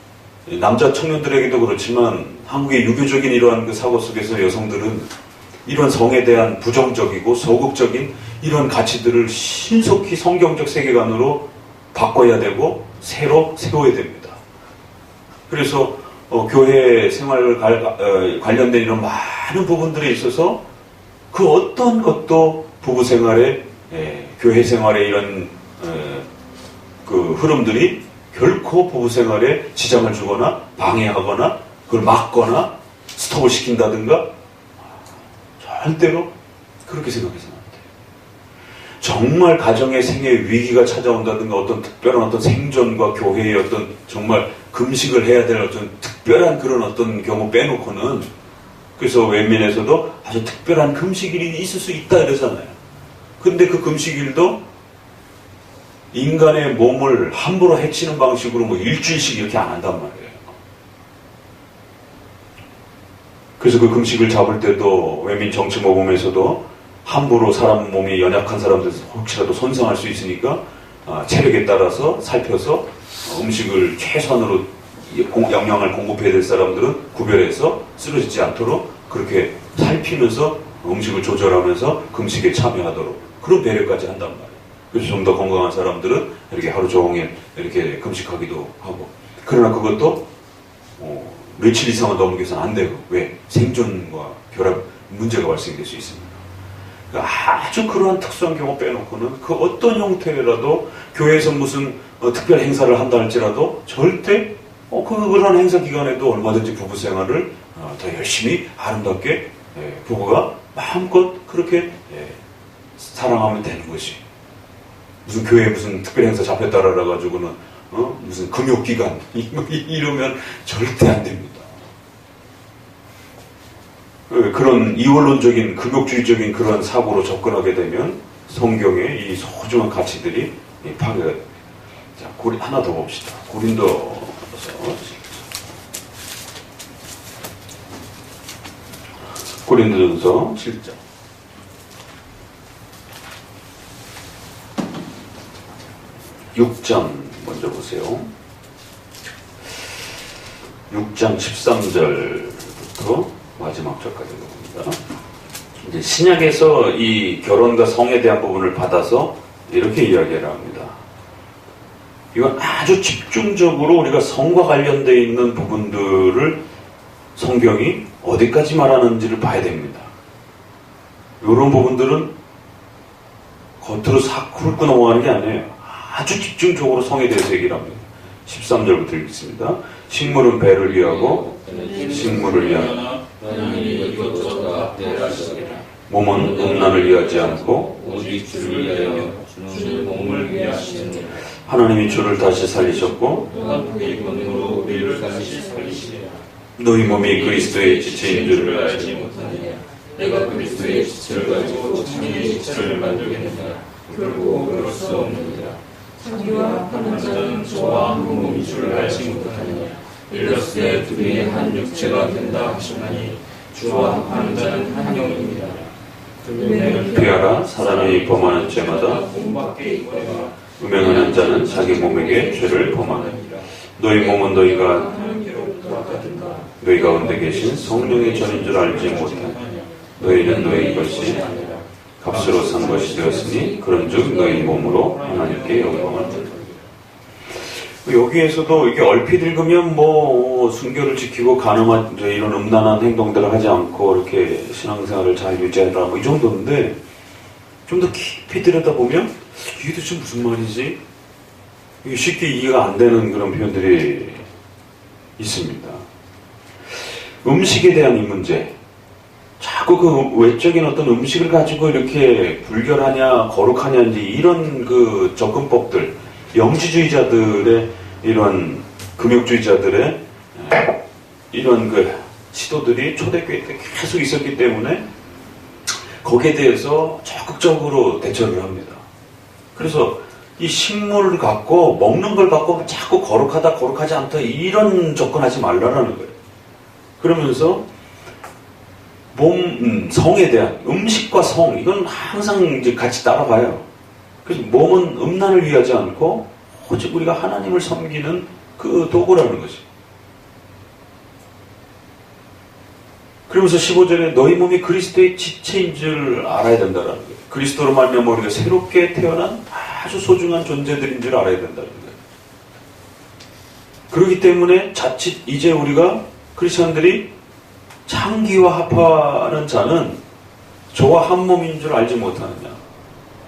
남자 청년들에게도 그렇지만 한국의 유교적인 이러한 그 사고 속에서 여성들은 이런 성에 대한 부정적이고 소극적인 이런 가치들을 신속히 성경적 세계관으로 바꿔야 되고 새로 세워야 됩니다. 그래서 교회 생활 관련된 이런 많은 부분들에 있어서 그 어떤 것도 부부 생활에 교회 생활에 이런 그 흐름들이 결코 부부 생활에 지장을 주거나 방해하거나 그걸 막거나 스톱을 시킨다든가 절대로 그렇게 생각해서는 안 돼요. 정말 가정의 생애 위기가 찾아온다든가 어떤 특별한 어떤 생존과 교회의 어떤 정말 금식을 해야 될 어떤 특별한 그런 어떤 경우 빼놓고는 그래서 웬민에서도 아주 특별한 금식일이 있을 수 있다 이러잖아요. 근데 그 금식일도 인간의 몸을 함부로 해치는 방식으로 뭐 일주일씩 이렇게 안 한단 말이에요. 그래서 그 금식을 잡을 때도 외민 정치 모범에서도 함부로 사람 몸이 연약한 사람들 혹시라도 손상할 수 있으니까 체력에 따라서 살펴서 음식을 최선으로 영양을 공급해야 될 사람들은 구별해서 쓰러지지 않도록 그렇게 살피면서 음식을 조절하면서 금식에 참여하도록 그런 배려까지 한단 말이에요. 그래서 좀 더 건강한 사람들은 이렇게 하루 종일 이렇게 금식하기도 하고. 그러나 그것도 며칠 이상은 넘겨서는 안 되고. 왜? 생존과 결합 문제가 발생될 수 있습니다. 그러니까 아주 그러한 특수한 경우 빼놓고는 그 어떤 형태라도 교회에서 무슨 특별 행사를 한다 할지라도 절대 그런 행사 기간에도 얼마든지 부부 생활을 더 열심히 아름답게 부부가 마음껏 그렇게 사랑하면 되는 것이. 무슨 교회에 무슨 특별 행사 잡혔다라 가지고는 무슨 금욕기간 이러면 절대 안 됩니다. 그런 이원론적인 금욕주의적인 그런 사고로 접근하게 되면 성경의 이 소중한 가치들이 파괴가 됩니다. 자, 하나 더 봅시다. 고린도서 7장. 6장 먼저 보세요. 6장 13절부터 마지막 절까지 봅니다. 이제 신약에서 이 결혼과 성에 대한 부분을 받아서 이렇게 이야기를 합니다. 이건 아주 집중적으로 우리가 성과 관련되어 있는 부분들을 성경이 어디까지 말하는지를 봐야 됩니다. 이런 부분들은 겉으로 싹 훑고 넘어가는 게 아니에요. 아주 집중적으로 성에 대해서 얘기를 합니다. 13절부터 읽겠습니다. 식물은 배를 위하고 식물을 위하여 몸은 음란을 위하지 않고 오직 주를 위하여 주는 몸을 위하시느니라. 하나님이 주를 다시 살리셨고 또한 그의 권능으로 우리를 다시 살리시리라. 너희 몸이 그리스도의 지체인 줄을 알지 못하느냐. 내가 그리스도의 지체를 가지고 자기의 지체를 만들겠느냐. 결국 그럴 수 없느니라. 자기와 하는 자는 저와 한 몸인 줄을 알지 못하느냐. 일러스되 둘이 한 육체가 된다 하시나니 주와 하는 자는 한 영입니다. 피하라. 사람이 범하는 죄마다 몸밖에 있거니와 음행하는 자는 자기 몸에게 죄를 범하느니라. 너희 몸은 너희가 너희 가운데 계신 성령의 전인 줄 알지 못하냐. 너희는 너희 것이 값으로 산 것이 되었으니 그런즉 너희 몸으로 하나님께 영광을 돌리라. 여기에서도 이렇게 얼핏 읽으면 순결을 지키고 가늠한 이런 음란한 행동들을 하지 않고 이렇게 신앙생활을 잘 유지하라 이 정도인데 좀 더 깊이 들여다보면 이게 도대체 무슨 말이지? 이게 쉽게 이해가 안 되는 그런 표현들이 있습니다. 음식에 대한 이 문제. 자꾸 그 외적인 어떤 음식을 가지고 이렇게 불결하냐, 거룩하냐, 이제 이런 그 접근법들, 영지주의자들의 이런 금욕주의자들의 이런 그 시도들이 초대교회 때 계속 있었기 때문에 거기에 대해서 적극적으로 대처를 합니다. 그래서 이 식물을 갖고 먹는 걸 갖고 자꾸 거룩하다, 거룩하지 않다 이런 접근하지 말라라는 거예요. 그러면서 성에 대한 음식과 성 이건 항상 이제 같이 따라가요. 그래서 몸은 음란을 위하지 않고 오직 우리가 하나님을 섬기는 그 도구라는 것이. 그러면서 15절에 너희 몸이 그리스도의 지체인 줄 알아야 된다는 거예요. 그리스도로 말미암아 우리가 새롭게 태어난 아주 소중한 존재들인 줄 알아야 된다는 거예요. 그렇기 때문에 자칫 이제 우리가 크리스천들이 창기와 합하는 자는 저와 한 몸인 줄 알지 못하느냐.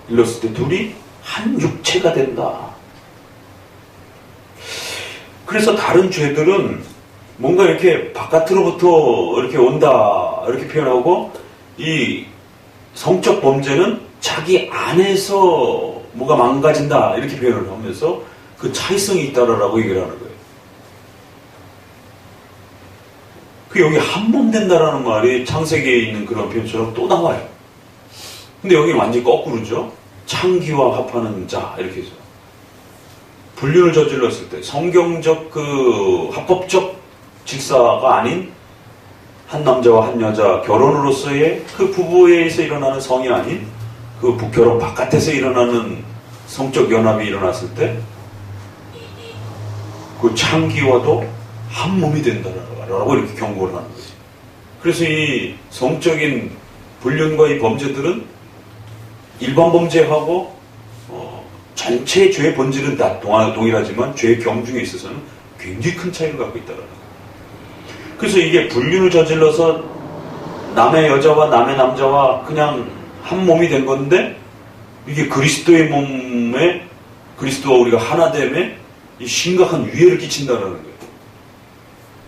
일렀을 때 둘이 한 육체가 된다. 그래서 다른 죄들은 뭔가 이렇게 바깥으로부터 이렇게 온다 이렇게 표현하고 이 성적 범죄는 자기 안에서 뭐가 망가진다 이렇게 표현을 하면서 그 차이성이 있다라고 얘기를 하는 거예요. 그 여기 한 몸 된다라는 말이 창세기에 있는 그런 표현처럼 또 나와요. 근데 여기는 완전히 거꾸로죠. 창기와 합하는 자 이렇게 해서 불륜을 저질렀을 때 성경적 그 합법적 질서가 아닌 한 남자와 한 여자 결혼으로서의 그 부부에서 일어나는 성이 아닌 그 결혼 바깥에서 일어나는 성적 연합이 일어났을 때 그 창기와도 한 몸이 된다라고 이렇게 경고를 하는 거지. 그래서 이 성적인 불륜과 이 범죄들은 일반 범죄하고 전체 죄의 본질은 다 동일하지만 죄의 경중에 있어서는 굉장히 큰 차이를 갖고 있다는 거예요. 그래서 이게 불륜을 저질러서 남의 여자와 남의 남자와 그냥 한 몸이 된 건데 이게 그리스도의 몸에 그리스도와 우리가 하나됨에 이 심각한 위해를 끼친다는 거예요.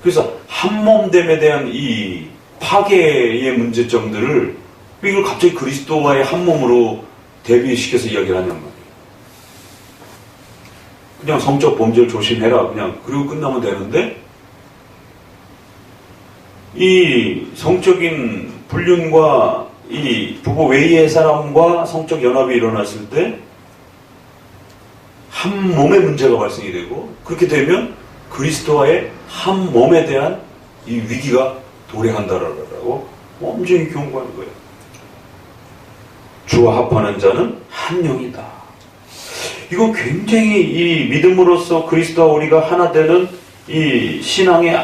그래서 한몸됨에 대한 이 파괴의 문제점들을 이걸 갑자기 그리스도와의 한 몸으로 대비시켜서 이야기를 하냔 말이에요. 그냥 성적 범죄를 조심해라. 그냥 그리고 끝나면 되는데 이 성적인 불륜과 이 부부 외의 사람과 성적 연합이 일어났을 때 한 몸의 문제가 발생이 되고 그렇게 되면 그리스도와의 한 몸에 대한 이 위기가 도래한다라고 엄청히 경고하는 거예요. 주와 합하는 자는 한 영이다. 이건 굉장히 이 믿음으로써 그리스도와 우리가 하나 되는 이 신앙의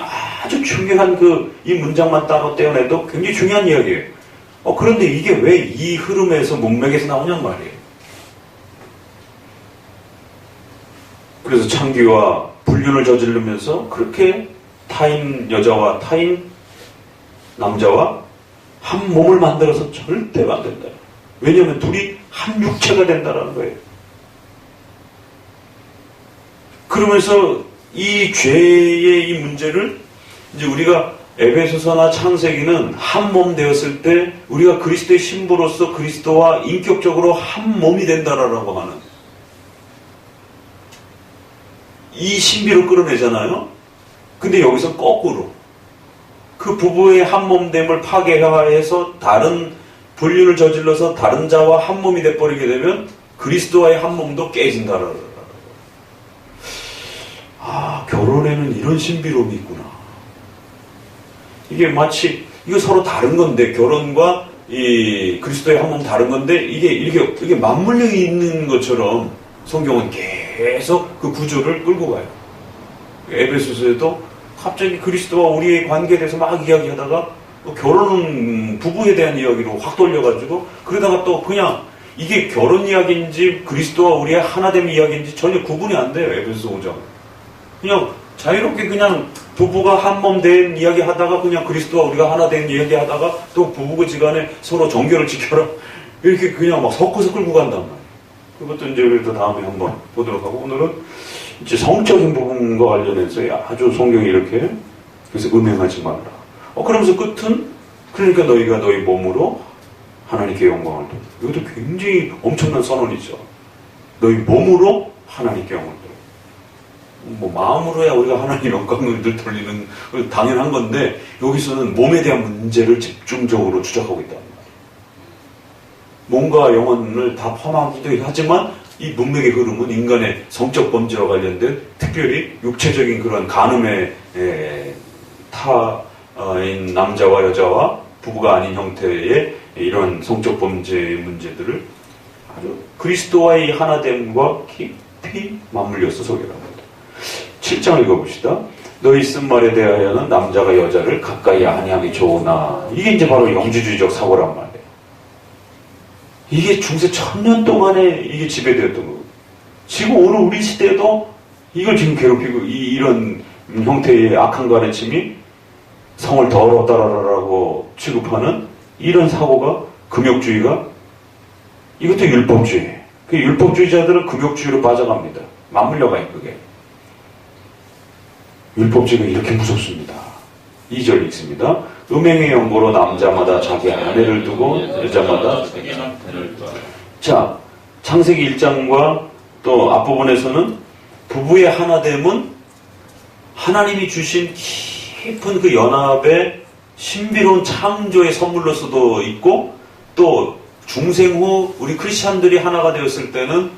아주 중요한 이 문장만 따로 떼어내도 굉장히 중요한 이야기예요. 그런데 이게 왜 이 흐름에서 문맥에서 나오냔 말이에요. 그래서 창기와 불륜을 저지르면서 그렇게 타인 여자와 타인 남자와 한 몸을 만들어서 절대 안 된다. 왜냐하면 둘이 한 육체가 된다는 거예요. 그러면서 이 죄의 이 문제를 이제 우리가 에베소서나 창세기는 한 몸 되었을 때 우리가 그리스도의 신부로서 그리스도와 인격적으로 한 몸이 된다라고 하는 이 신비로 끌어내잖아요. 근데 여기서 거꾸로 그 부부의 한 몸됨을 파괴해서 다른 불륜을 저질러서 다른 자와 한 몸이 돼버리게 되면 그리스도와의 한 몸도 깨진다라고. 결혼에는 이런 신비로움이 있구나. 이게 마치 이거 서로 다른 건데 결혼과 이 그리스도의 한 몸 다른 건데 이게 맞물려 있는 것처럼 성경은 계속 그 구조를 끌고 가요. 에베소서에도 갑자기 그리스도와 우리의 관계에 대해서 막 이야기하다가 결혼은 부부에 대한 이야기로 확 돌려가지고 그러다가 또 그냥 이게 결혼 이야기인지 그리스도와 우리의 하나됨 이야기인지 전혀 구분이 안 돼요. 에베소서 5장. 그냥 자유롭게 그냥 부부가 한 몸 된 이야기 하다가 그냥 그리스도와 우리가 하나 된 이야기 하다가 또 부부지간에 서로 정결을 지켜라 이렇게 그냥 막 섞어서 끌고 간단 말이에요. 그것도 이제 우리도 다음에 한번 보도록 하고 오늘은 이제 성적인 부분과 관련해서 아주 성경이 이렇게 그래서 음행하지 말라. 그러면서 끝은 그러니까 너희가 너희 몸으로 하나님께 영광을 돌려. 이것도 굉장히 엄청난 선언이죠. 너희 몸으로 하나님께 영광을 돌려. 마음으로야 우리가 하나님 영광을 늘 돌리는 당연한 건데 여기서는 몸에 대한 문제를 집중적으로 주장하고 있다. 몸과 영혼을 다 포함하기도 하지만 이 문맥의 흐름은 인간의 성적 범죄와 관련된 특별히 육체적인 그런 간음의 타인 남자와 여자와 부부가 아닌 형태의 이런 성적 범죄의 문제들을 아주 그리스도와의 하나됨과 깊이 맞물려서 소개를 합니다. 7장 읽어봅시다. 너희 쓴 말에 대하여는 남자가 여자를 가까이 아니함이 좋으나 이게 이제 바로 영주주의적 사고란 말이에요. 이게 중세 1000년 동안에 이게 지배되었던 거고 지금 오늘 우리 시대에도 이걸 지금 괴롭히고 이런 형태의 악한 가르침이 성을 더럽다라고 취급하는 이런 사고가 금욕주의가 이것도 율법주의. 그 율법주의자들은 금욕주의로 빠져갑니다. 맞물려가요 그게. 율법주의가 이렇게 무섭습니다. 2절 읽습니다. 음행의 연고로 남자마다 자기 아내를 두고 여자마다 자기 남편을 두고. 자, 창세기 1장과 또 앞부분에서는 부부의 하나됨은 하나님이 주신 깊은 그 연합의 신비로운 창조의 선물로서도 있고 또 중생 후 우리 크리스찬들이 하나가 되었을 때는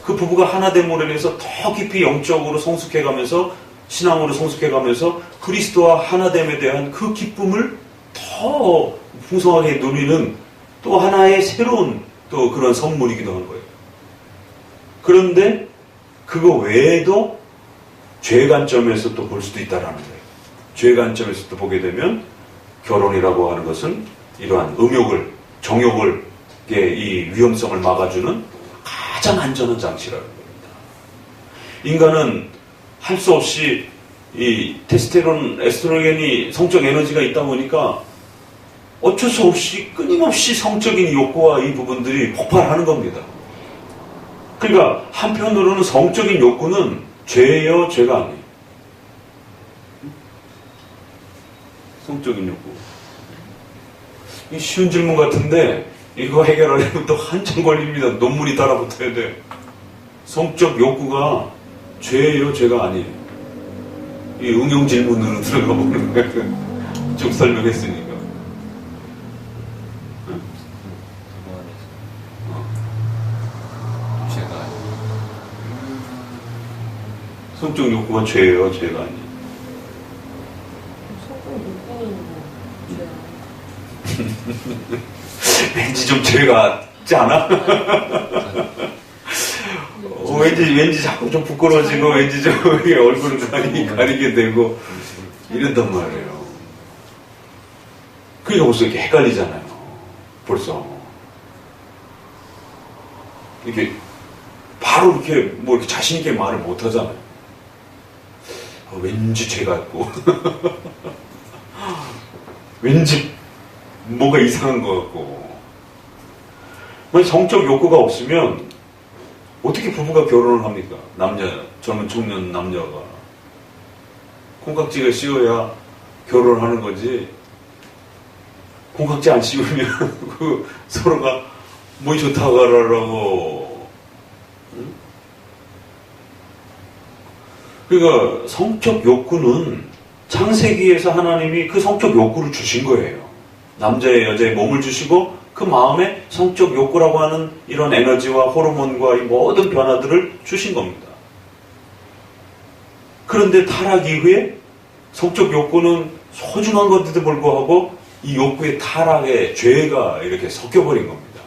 그 부부가 하나됨으로 인해서 더 깊이 영적으로 성숙해가면서 신앙으로 성숙해가면서 그리스도와 하나됨에 대한 그 기쁨을 더 풍성하게 누리는 또 하나의 새로운 또 그런 선물이기도 한 거예요. 그런데 그거 외에도 죄 관점에서 또 볼 수도 있다라는 거예요. 죄 관점에서 또 보게 되면 결혼이라고 하는 것은 이러한 음욕을, 정욕을, 이 위험성을 막아주는 가장 안전한 장치라는 겁니다. 인간은 할 수 없이 이 테스테론, 에스트로겐이 성적 에너지가 있다 보니까 어쩔 수 없이 끊임없이 성적인 욕구와 이 부분들이 폭발하는 겁니다. 그러니까 한편으로는 성적인 욕구는 죄예요, 죄가 아니에요? 성적인 욕구. 이 쉬운 질문 같은데 이거 해결하려면 또 한참 걸립니다. 논문이 따라붙어야 돼. 성적 욕구가 죄예요, 죄가 아니에요? 이 응용 질문으로 들어가 보는 거예요. 쭉 설명했으니까. 성적 욕구가 죄예요, 죄가 아니에요? 왠지 좀 죄 같지 않아? 왠지 자꾸 좀 부끄러워지고, 왠지 좀 얼굴을 가리게 되고, 이런단 말이에요. 그러니까 벌써 이렇게 헷갈리잖아요. 벌써. 이렇게, 바로 이렇게, 뭐 이렇게 자신있게 말을 못 하잖아요. 왠지 죄 같고, 왠지 뭔가 이상한 것 같고. 성적 욕구가 없으면 어떻게 부부가 결혼을 합니까? 젊은 청년 남녀가. 콩깍지가 씌워야 결혼을 하는 거지. 콩깍지 안 씌우면 서로가 뭐이 좋다고 하라고. 응? 그러니까 성적 욕구는 창세기에서 하나님이 그 성적 욕구를 주신 거예요. 남자의 여자의 몸을 주시고 그 마음에 성적 욕구라고 하는 이런 에너지와 호르몬과 이 모든 변화들을 주신 겁니다. 그런데 타락 이후에 성적 욕구는 소중한 건데도 불구하고 이 욕구의 타락에 죄가 이렇게 섞여버린 겁니다.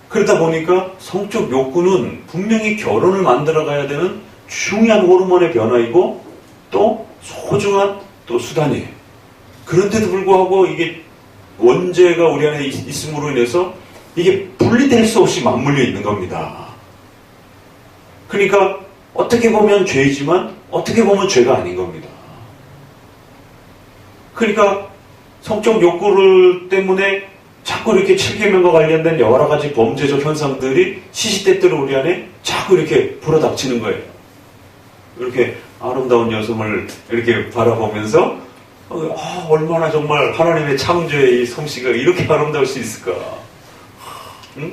그러다 보니까 성적 욕구는 분명히 결혼을 만들어가야 되는 중요한 호르몬의 변화이고 또 소중한 또 수단이에요. 그런데도 불구하고 이게 원죄가 우리 안에 있음으로 인해서 이게 분리될 수 없이 맞물려 있는 겁니다. 그러니까 어떻게 보면 죄이지만 어떻게 보면 죄가 아닌 겁니다. 그러니까 성적 욕구를 때문에 자꾸 이렇게 7계명과 관련된 여러 가지 범죄적 현상들이 시시때때로 우리 안에 자꾸 이렇게 불어닥치는 거예요. 이렇게 아름다운 여성을 이렇게 바라보면서 얼마나 정말 하나님의 창조의 이 솜씨가 이렇게 아름다울 수 있을까? 응?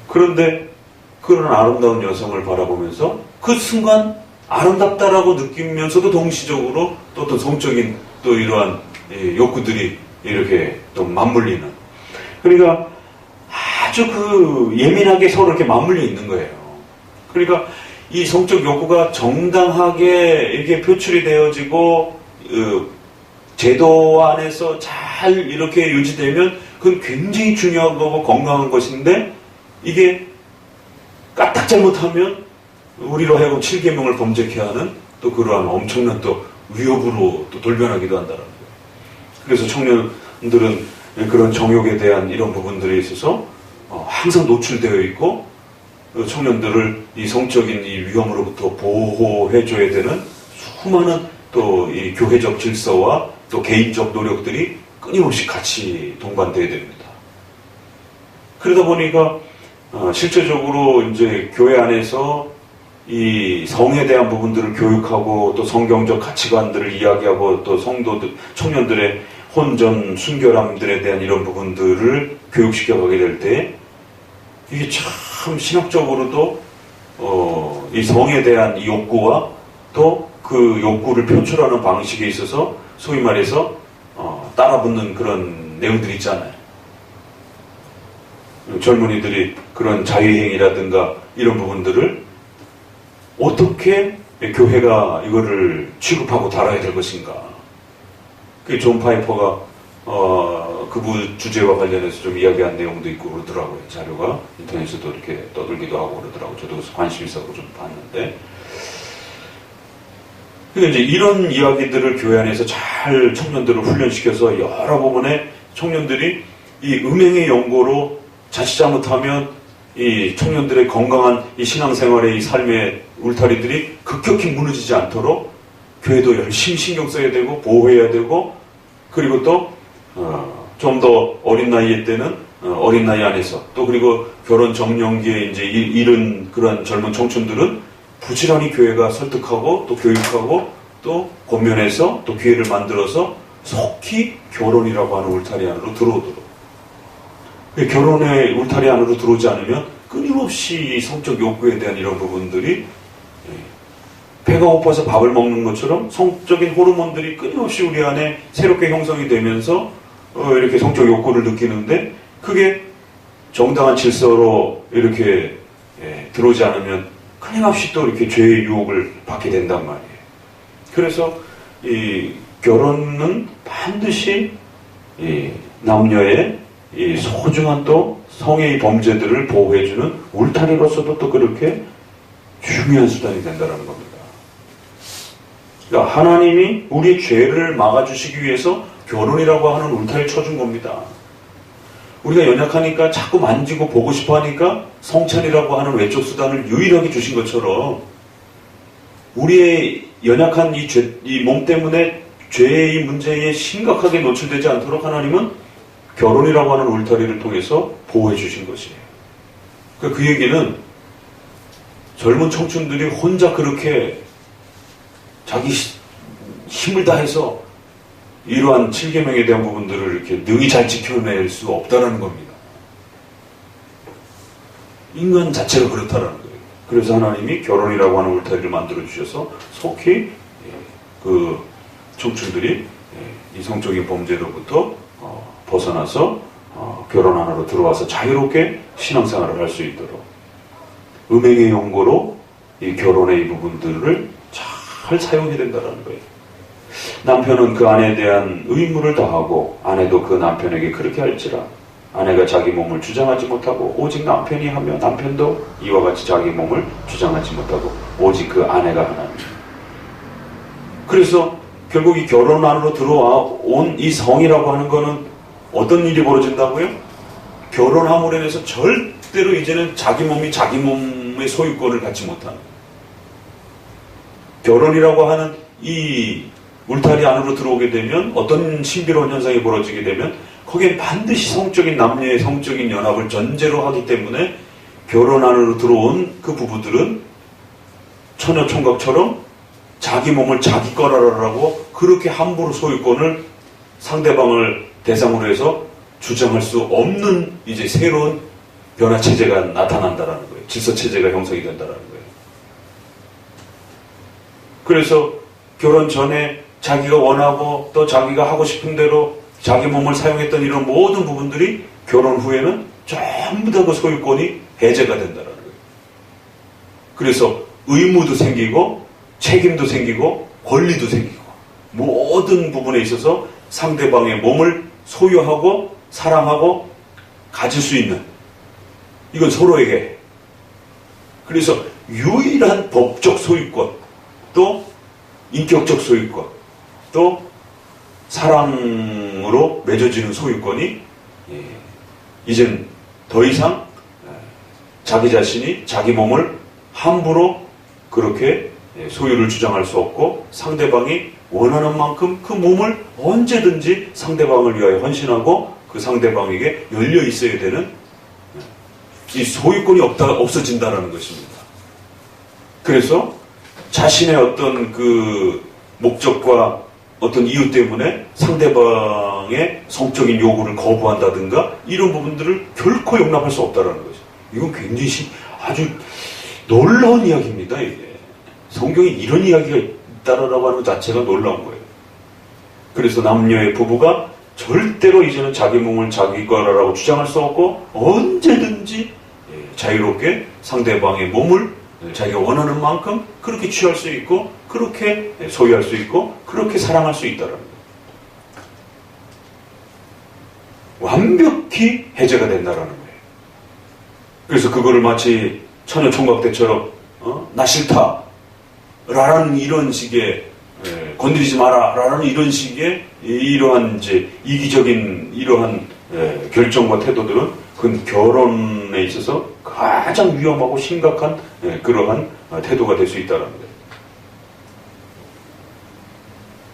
그런데 그런 아름다운 여성을 바라보면서 그 순간 아름답다라고 느끼면서도 동시적으로 또 어떤 성적인 또 이러한 욕구들이 이렇게 또 맞물리는. 그러니까 아주 그 예민하게 서로 이렇게 맞물려 있는 거예요. 그러니까 이 성적 욕구가 정당하게 이렇게 표출이 되어지고 제도 안에서 잘 이렇게 유지되면 그건 굉장히 중요한 거고 건강한 것인데 이게 까딱 잘못하면 우리로 하여금 7계명을 범죄케 하는 또 그러한 엄청난 또 위협으로 또 돌변하기도 한다는 거예요. 그래서 청년들은 그런 정욕에 대한 이런 부분들에 있어서 항상 노출되어 있고 청년들을 이 성적인 이 위험으로부터 보호해줘야 되는 수많은 또 이 교회적 질서와 또 개인적 노력들이 끊임없이 같이 동반돼야 됩니다. 그러다 보니까 실제적으로 이제 교회 안에서 이 성에 대한 부분들을 교육하고 또 성경적 가치관들을 이야기하고 또 성도들, 청년들의 혼전, 순결함들에 대한 이런 부분들을 교육시켜가게 될 때 이게 참 신학적으로도 이 성에 대한 이 욕구와 또 그 욕구를 표출하는 방식에 있어서 소위 말해서 따라붙는 그런 내용들이 있잖아요. 젊은이들이 그런 자유행위라든가 이런 부분들을 어떻게 교회가 이거를 취급하고 다뤄야 될 것인가. 그 존 파이퍼가 그부 주제와 관련해서 좀 이야기한 내용도 있고 그러더라고요. 자료가 인터넷에도 이렇게 떠들기도 하고 그러더라고요. 저도 관심 있어서 좀 봤는데. 그러니까 이제 이런 이야기들을 교회 안에서 잘 청년들을 훈련시켜서 여러 부분의 청년들이 이 음행의 연고로 자칫 잘못하면 이 청년들의 건강한 이 신앙생활의 이 삶의 울타리들이 급격히 무너지지 않도록 교회도 열심히 신경 써야 되고 보호해야 되고, 그리고 또 좀 더 어린 나이에 때는 어린 나이 안에서 또 그리고 결혼 정년기에 이제 이른 그런 젊은 청춘들은 부지런히 교회가 설득하고 또 교육하고 또 권면해서 또 기회를 만들어서 속히 결혼이라고 하는 울타리 안으로 들어오도록. 결혼의 울타리 안으로 들어오지 않으면 끊임없이 성적 욕구에 대한 이런 부분들이 배가 고파서 밥을 먹는 것처럼 성적인 호르몬들이 끊임없이 우리 안에 새롭게 형성이 되면서 이렇게 성적 욕구를 느끼는데, 그게 정당한 질서로 이렇게 들어오지 않으면 끊임없이 또 이렇게 죄의 유혹을 받게 된단 말이에요. 그래서 이 결혼은 반드시 이 남녀의 이 소중한 또 성의 범죄들을 보호해주는 울타리로서도 또 그렇게 중요한 수단이 된다는 겁니다. 그러니까 하나님이 우리 죄를 막아주시기 위해서 결혼이라고 하는 울타리를 쳐준 겁니다. 우리가 연약하니까 자꾸 만지고 보고 싶어 하니까 성찬이라고 하는 외적 수단을 유일하게 주신 것처럼, 우리의 연약한 이 몸 때문에 죄의 문제에 심각하게 노출되지 않도록 하나님은 결혼이라고 하는 울타리를 통해서 보호해 주신 것이에요. 그 얘기는 젊은 청춘들이 혼자 그렇게 자기 힘을 다해서 이러한 7계명에 대한 부분들을 이렇게 능히 잘 지켜낼 수 없다는 겁니다. 인간 자체가 그렇다는 거예요. 그래서 하나님이 결혼이라고 하는 울타리를 만들어 주셔서 속히 그 청춘들이 이 성적인 범죄로부터 벗어나서 결혼 안으로 들어와서 자유롭게 신앙생활을 할 수 있도록, 음행의 연고로 이 결혼의 이 부분들을 잘 사용해야 된다는 거예요. 남편은 그 아내에 대한 의무를 다하고 아내도 그 남편에게 그렇게 할지라. 아내가 자기 몸을 주장하지 못하고 오직 남편이 하며 남편도 이와 같이 자기 몸을 주장하지 못하고 오직 그 아내가 하나니. 그래서 결국 이 결혼 안으로 들어와 온 이 성이라고 하는 거는 어떤 일이 벌어진다고요? 결혼함으로 인해서 절대로 이제는 자기 몸이 자기 몸의 소유권을 갖지 못하는, 결혼이라고 하는 이 울타리 안으로 들어오게 되면 어떤 신비로운 현상이 벌어지게 되면 거기에 반드시 성적인 남녀의 성적인 연합을 전제로 하기 때문에 결혼 안으로 들어온 그 부부들은 처녀 총각처럼 자기 몸을 자기 거라라고 그렇게 함부로 소유권을 상대방을 대상으로 해서 주장할 수 없는 이제 새로운 변화 체제가 나타난다라는 거예요. 질서 체제가 형성이 된다라는 거예요. 그래서 결혼 전에 자기가 원하고 또 자기가 하고 싶은 대로 자기 몸을 사용했던 이런 모든 부분들이 결혼 후에는 전부 다 그 소유권이 해제가 된다는 거예요. 그래서 의무도 생기고 책임도 생기고 권리도 생기고 모든 부분에 있어서 상대방의 몸을 소유하고 사랑하고 가질 수 있는, 이건 서로에게. 그래서 유일한 법적 소유권, 또 인격적 소유권, 또 사랑으로 맺어지는 소유권이 이젠 더 이상 자기 자신이 자기 몸을 함부로 그렇게 소유를 주장할 수 없고, 상대방이 원하는 만큼 그 몸을 언제든지 상대방을 위하여 헌신하고 그 상대방에게 열려 있어야 되는 이 소유권이 없어진다는 것입니다. 그래서 자신의 어떤 그 목적과 어떤 이유 때문에 상대방의 성적인 요구를 거부한다든가 이런 부분들을 결코 용납할 수 없다는 거죠. 이건 굉장히 아주 놀라운 이야기입니다. 이게 성경에 이런 이야기가 있다라고 하는 것 자체가 놀라운 거예요. 그래서 남녀의 부부가 절대로 이제는 자기 몸을 자기 거라고 주장할 수 없고 언제든지 자유롭게 상대방의 몸을 자기가 원하는 만큼 그렇게 취할 수 있고 그렇게 소유할 수 있고 그렇게 사랑할 수 있다는 거예요. 완벽히 해제가 된다라는 거예요. 그래서 그거를 마치 처녀 총각 때처럼 나 싫다 라는 이런 식의 건드리지 마라 라는 이런 식의 이러한 이제 이기적인 이러한 결정과 태도들은 그 결혼에 있어서 가장 위험하고 심각한 그러한 태도가 될 수 있다는 거예요.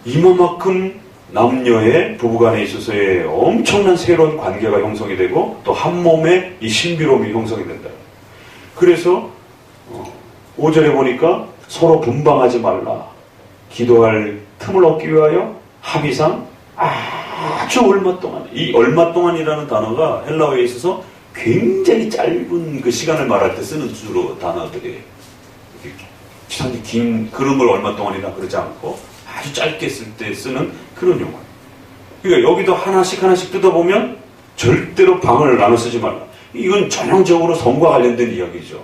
이만큼 남녀의 부부간에 있어서의 엄청난 새로운 관계가 형성이 되고 또 한 몸의 이 신비로움이 형성이 된다. 그래서 5절에 보니까 서로 분방하지 말라. 기도할 틈을 얻기 위하여 합의상 아주 얼마 동안, 이 얼마 동안이라는 단어가 헬라어에 있어서 굉장히 짧은 그 시간을 말할 때 쓰는 주로 단어들이에요. 상당히 긴 그런 걸 얼마 동안이나 그러지 않고 아주 짧게 쓸 때 쓰는 그런 용어. 그러니까 여기도 하나씩 뜯어보면 절대로 방을 나눠 쓰지 말라. 이건 전형적으로 성과 관련된 이야기죠.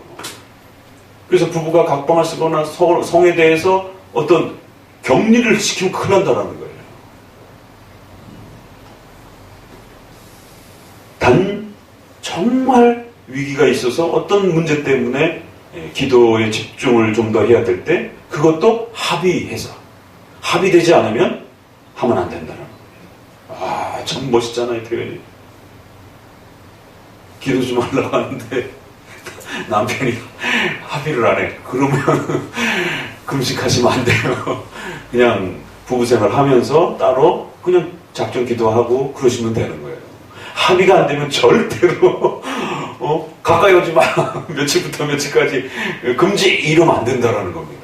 그래서 부부가 각방을 쓰거나 성에 대해서 어떤 격리를 시키면 큰일 난다는 거예요. 단 정말 위기가 있어서 어떤 문제 때문에 기도에 집중을 좀 더 해야 될 때 그것도 합의해서 합의되지 않으면 하면 안 된다는 거예요. 아, 참 멋있잖아요, 표현이. 기도 좀 하려고 하는데 남편이 합의를 안 해. 그러면 금식하시면 안 돼요. 그냥 부부생활 하면서 따로 그냥 작정 기도하고 그러시면 되는 거예요. 합의가 안 되면 절대로 가까이 오지 마. 며칠부터 며칠까지 금지 이러면 안 된다라는 겁니다.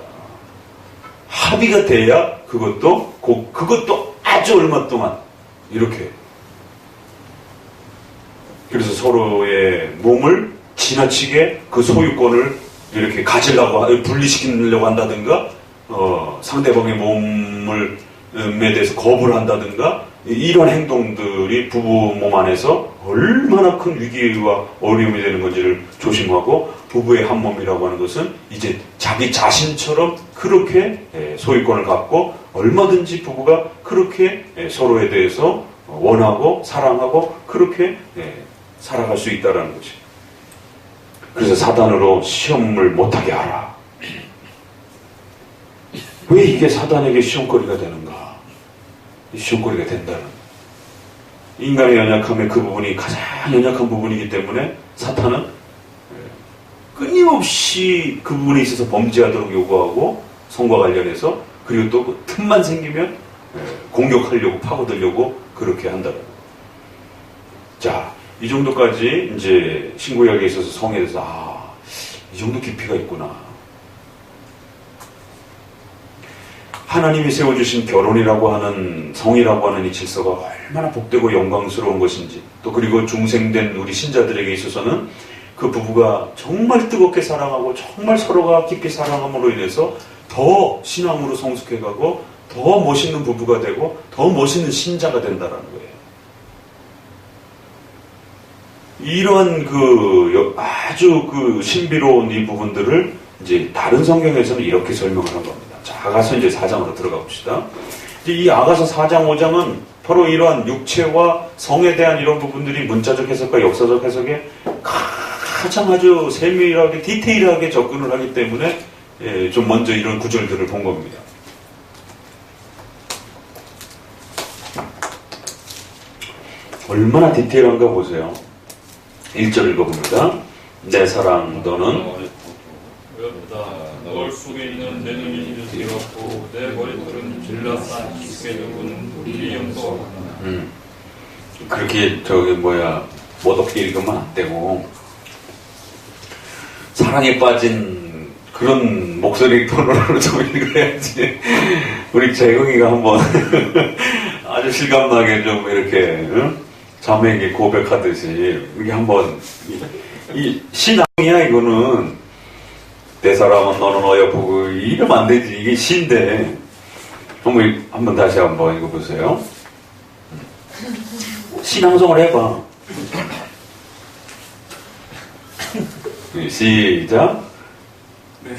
합의가 돼야 그것도 아주 얼마 동안 이렇게 그래서 서로의 몸을 지나치게 그 소유권을 이렇게 가지려고 분리시키려고 한다든가 상대방의 몸에 대해서 거부를 한다든가 이런 행동들이 부부 몸 안에서 얼마나 큰 위기와 어려움이 되는 건지를 조심하고 부부의 한 몸이라고 하는 것은 이제 자기 자신처럼 그렇게 소유권을 갖고 얼마든지 부부가 그렇게 서로에 대해서 원하고 사랑하고 그렇게 살아갈 수 있다는 거지. 그래서 사단으로 시험을 못하게 하라. 왜 이게 사단에게 시험거리가 되는가? 시험거리가 된다는 인간의 연약함의 그 부분이 가장 연약한 부분이기 때문에 사탄은 끊임없이 그 부분에 있어서 범죄하도록 요구하고 성과 관련해서 그리고 또 그 틈만 생기면 공격하려고 파고들려고 그렇게 한다는 거예요. 자, 이 정도까지 이제 신구약에 있어서 성에 대해서 이 정도 깊이가 있구나. 하나님이 세워주신 결혼이라고 하는 성이라고 하는 이 질서가 얼마나 복되고 영광스러운 것인지 또 그리고 중생된 우리 신자들에게 있어서는 그 부부가 정말 뜨겁게 사랑하고 정말 서로가 깊이 사랑함으로 인해서 더 신앙으로 성숙해가고 더 멋있는 부부가 되고 더 멋있는 신자가 된다는 거예요. 이러한 아주 신비로운 이 부분들을 이제 다른 성경에서는 이렇게 설명을 한 겁니다. 자, 아가서 이제 4장으로 들어가 봅시다. 이제 이 아가서 4장, 5장은 바로 이러한 육체와 성에 대한 이런 부분들이 문자적 해석과 역사적 해석에 가장 아주 세밀하게 디테일하게 접근을 하기 때문에 좀 먼저 이런 구절들을 본 겁니다. 얼마나 디테일한가 보세요. 1절 읽어봅니다. 내 사랑 너는 널 속에 있는 내 눈이 뜨겁고 내 머리털은 질라싼 깊게 적은 우리 영광. 그렇게 못 없게 읽으면 안 되고 사랑에 빠진 그런 목소리 톤으로 좀 읽어야지. 우리 재경이가 한번 아주 실감나게 좀 이렇게 자매에게 고백하듯이 이게 한번 이 신앙이야 이거는. 내 사랑은 너는 어여쁘고 이러면 안 되지. 이게 시인데 한번 다시 한번 읽어보세요. 신앙송을 해봐. 시작. 네.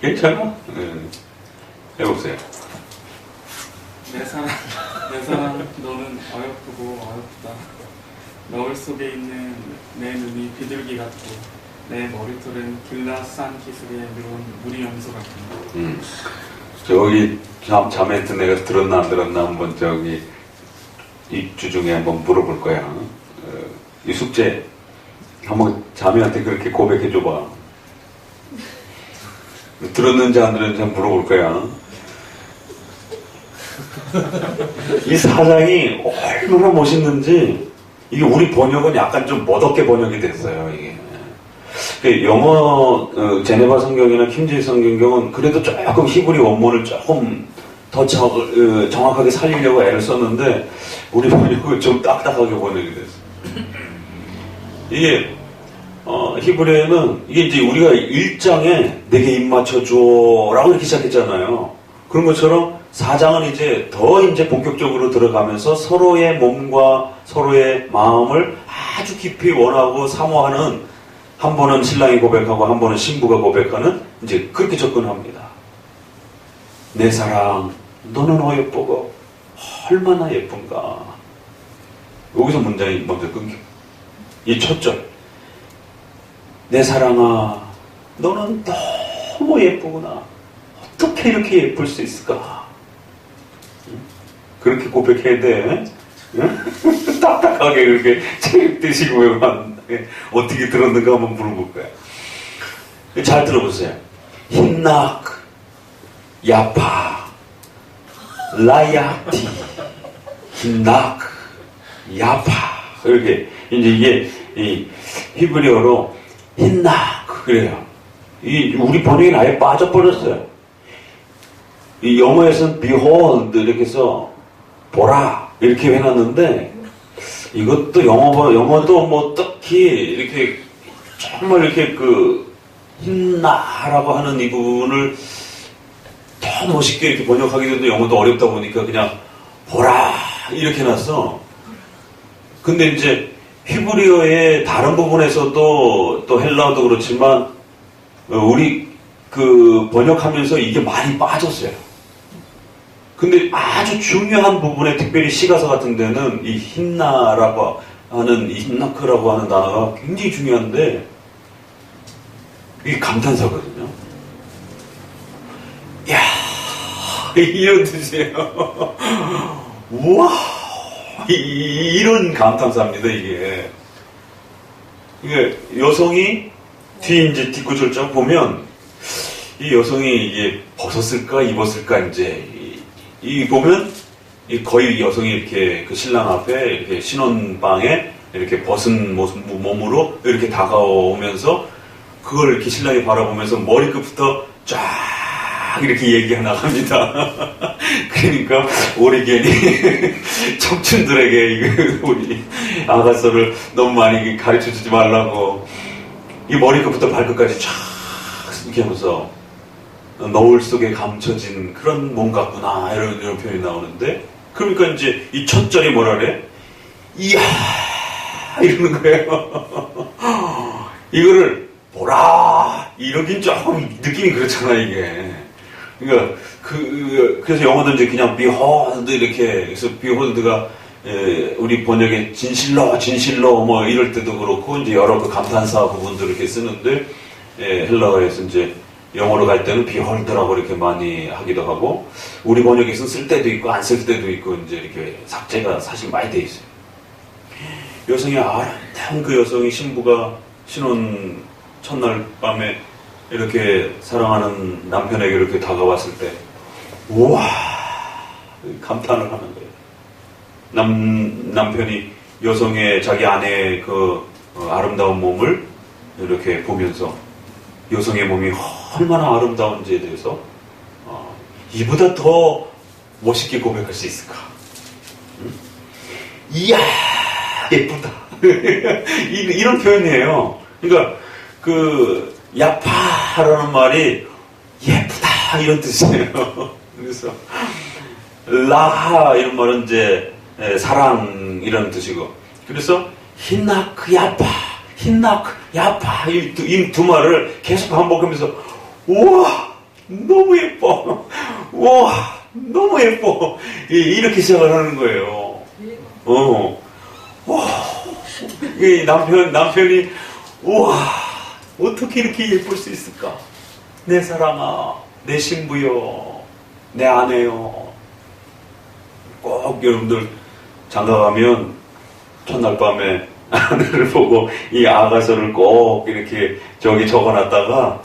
괜찮아? 해보세요. 내 사랑, 너는 어여쁘고 어렵다. 너울 속에 있는 내 눈이 비둘기 같고, 내 머리털은 길라산 기슭에 누운 무리 염소 같다. 저기 자멘트 내가 들었나 안 들었나 한번 저기 입주 중에 한번 물어볼 거야. 이 숙제 한번 자매한테 그렇게 고백해 줘봐. 들었는지 안 들었는지 한번 물어볼 거야. 이 사장이 얼마나 멋있는지 이게 우리 번역은 약간 좀 멋없게 번역이 됐어요. 이게 영어 제네바 성경이나 킹제임스 성경은 그래도 조금 히브리 원문을 조금 더 정확하게 살리려고 애를 썼는데 우리 번역은 좀 딱딱하게 번역이 됐어요. 이게 히브리어는 이게 이제 우리가 1장에 내게 입 맞춰줘라고 이렇게 시작했잖아요. 그런 것처럼 4장은 이제 더 이제 본격적으로 들어가면서 서로의 몸과 서로의 마음을 아주 깊이 원하고 사모하는, 한 번은 신랑이 고백하고 한 번은 신부가 고백하는, 이제 그렇게 접근합니다. 내 사랑, 너는 어여쁘고 얼마나 예쁜가. 여기서 문장이 먼저 끊겨. 이 첫 절. 내 사랑아, 너는 너무 예쁘구나. 어떻게 이렇게 예쁠 수 있을까? 그렇게 고백해야 돼. 딱딱하게 그렇게 책 드시고 어떻게 들었는가 한번 물어볼 거야. 잘 들어보세요. 힌낙, 야파, 라야티, 힌낙, 야파. 이렇게 이제 이게 이 히브리어로 힌낙 그래요. 이 우리 번역이 아예 빠져버렸어요. 이 영어에서는 behold 이렇게 해서 보라 이렇게 해놨는데 이것도 영어도 뭐 특히 이렇게 정말 이렇게 그 힌나라고 하는 이 부분을 더 멋있게 이렇게 번역하기도 영어도 어렵다 보니까 그냥 보라 이렇게 해놨어. 근데 이제 히브리어의 다른 부분에서도 또 헬라어도 그렇지만 우리 그 번역하면서 이게 많이 빠졌어요. 근데 아주 중요한 부분에 특별히 시가서 같은 데는 이 힌나라고 하는, 이 힌나크라고 하는 단어가 굉장히 중요한데 이게 감탄사거든요. 이야, 이런 뜻이에요. 우와, 이런 감탄사입니다, 이게. 이게 여성이 뒤에 이제 뒷구절 쫙 보면 이 여성이 이게 벗었을까 입었을까 이제 이 보면 거의 여성이 이렇게 그 신랑 앞에 이렇게 신혼방에 이렇게 벗은 몸으로 이렇게 다가오면서 그걸 이렇게 신랑이 바라보면서 머리끝부터 쫙 이렇게 얘기해 나갑니다. 그러니까 오리겐이 청춘들에게 우리 아가서를 너무 많이 가르쳐 주지 말라고 이 머리끝부터 발끝까지 쫙 이렇게 하면서 너울 속에 감춰진 그런 몸 같구나 이런 표현이 나오는데 그러니까 이제 이 첫 절이 뭐라 그래? 이야 이러는 거예요. 이거를 보라 이러긴 조금 느낌이 그렇잖아 이게. 그러니까 그래서 영어도 이제 그냥 behold 이렇게 그래서 behold가 우리 번역에 진실로 뭐 이럴 때도 그렇고 이제 여러 그 감탄사 부분들 이렇게 쓰는데 헬라어에서 이제 영어로 갈 때는 behold라고 이렇게 많이 하기도 하고 우리 번역에서는 쓸 때도 있고 안 쓸 때도 있고 이제 이렇게 삭제가 사실 많이 돼 있어요. 여성이 아름다운 그 여성이 신부가 신혼 첫날 밤에 이렇게 사랑하는 남편에게 이렇게 다가왔을 때 우와 감탄을 하는 거예요. 남편이 여성의 자기 아내의 그 아름다운 몸을 이렇게 보면서 여성의 몸이 얼마나 아름다운지에 대해서 이보다 더 멋있게 고백할 수 있을까? 이야 예쁘다 이런 표현이에요. 그러니까 그 야파라는 말이 예쁘다 이런 뜻이에요. 그래서 라하 이런 말은 이제 사랑 이라는 뜻이고, 그래서 힌나크 야파, 힌나크 야파 이 두 말을 계속 반복하면서 우와 너무 예뻐, 우와 너무 예뻐, 이렇게 시작을 하는 거예요. 와, 이 남편이 우와 어떻게 이렇게 예쁠 수 있을까? 내 사랑아, 내 신부요, 내 아내요. 꼭 여러분들 장가가면 첫날 밤에 아내를 보고 이 아가서를 꼭 이렇게 저기 적어놨다가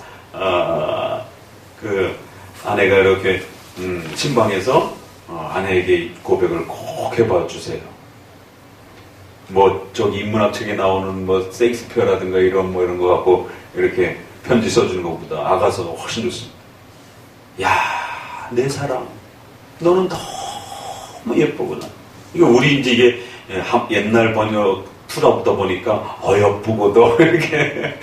그 아내가 이렇게 침방에서 아내에게 고백을 꼭 해봐 주세요. 뭐 저기 인문학 책에 나오는 뭐 세익스피어라든가 이런 거 갖고 이렇게 편지 써주는 것보다 아가서가 훨씬 좋습니다. 야, 내 사랑, 너는 너무 예쁘구나. 이거 우리 이제 옛날 번역 투라보다 보니까 어여쁘고도 이렇게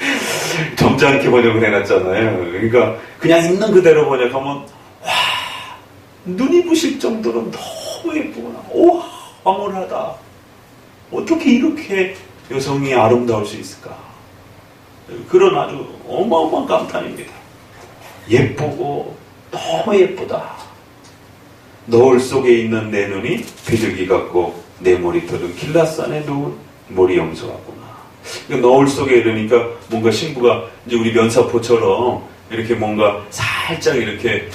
점잖게 번역을 해놨잖아요. 그러니까 그냥 있는 그대로 번역하면 와, 눈이 부실 정도로 너무 예쁘구나. 오, 황홀하다. 어떻게 이렇게 여성이 아름다울 수 있을까? 그런 아주 어마어마한 감탄입니다. 예쁘고 너무 예쁘다. 너울 속에 있는 내 눈이 비둘기 같고 내 머리털은 길라산에 누운 머리 염소 같구나. 그러니까 너울 속에 이러니까 뭔가 신부가 이제 우리 면사포처럼 이렇게 뭔가 살짝 이렇게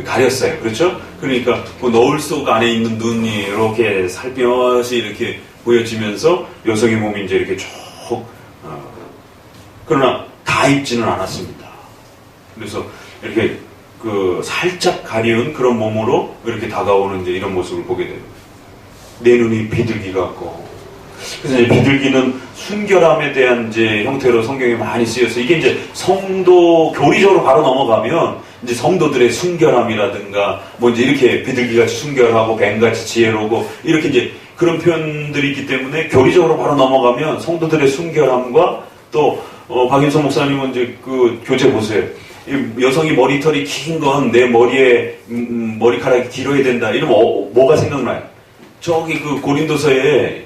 가렸어요. 그렇죠? 그러니까 그 너울 속 안에 있는 눈이 이렇게 살며시 이렇게 보여지면서 여성의 몸이 이제 이렇게 쭉 그러나 다 입지는 않았습니다. 그래서 이렇게 그 살짝 가려운 그런 몸으로 이렇게 다가오는 이제 이런 모습을 보게 돼요. 내 눈이 비둘기 같고. 그래서 이제 비둘기는 순결함에 대한 이제 형태로 성경에 많이 쓰여서 이게 이제 성도 교리적으로 바로 넘어가면 이제 성도들의 순결함이라든가 뭐 이제 이렇게 비둘기같이 순결하고 뱀같이 지혜로우고 이렇게 이제 그런 표현들이 있기 때문에 교리적으로 바로 넘어가면 성도들의 순결함과 또 박인성 목사님은 이제 그 교재 보세요. 여성이 머리털이 긴 건 내 머리에 머리카락이 길어야 된다. 이러면 뭐가 생각나요? 저기 그 고린도서에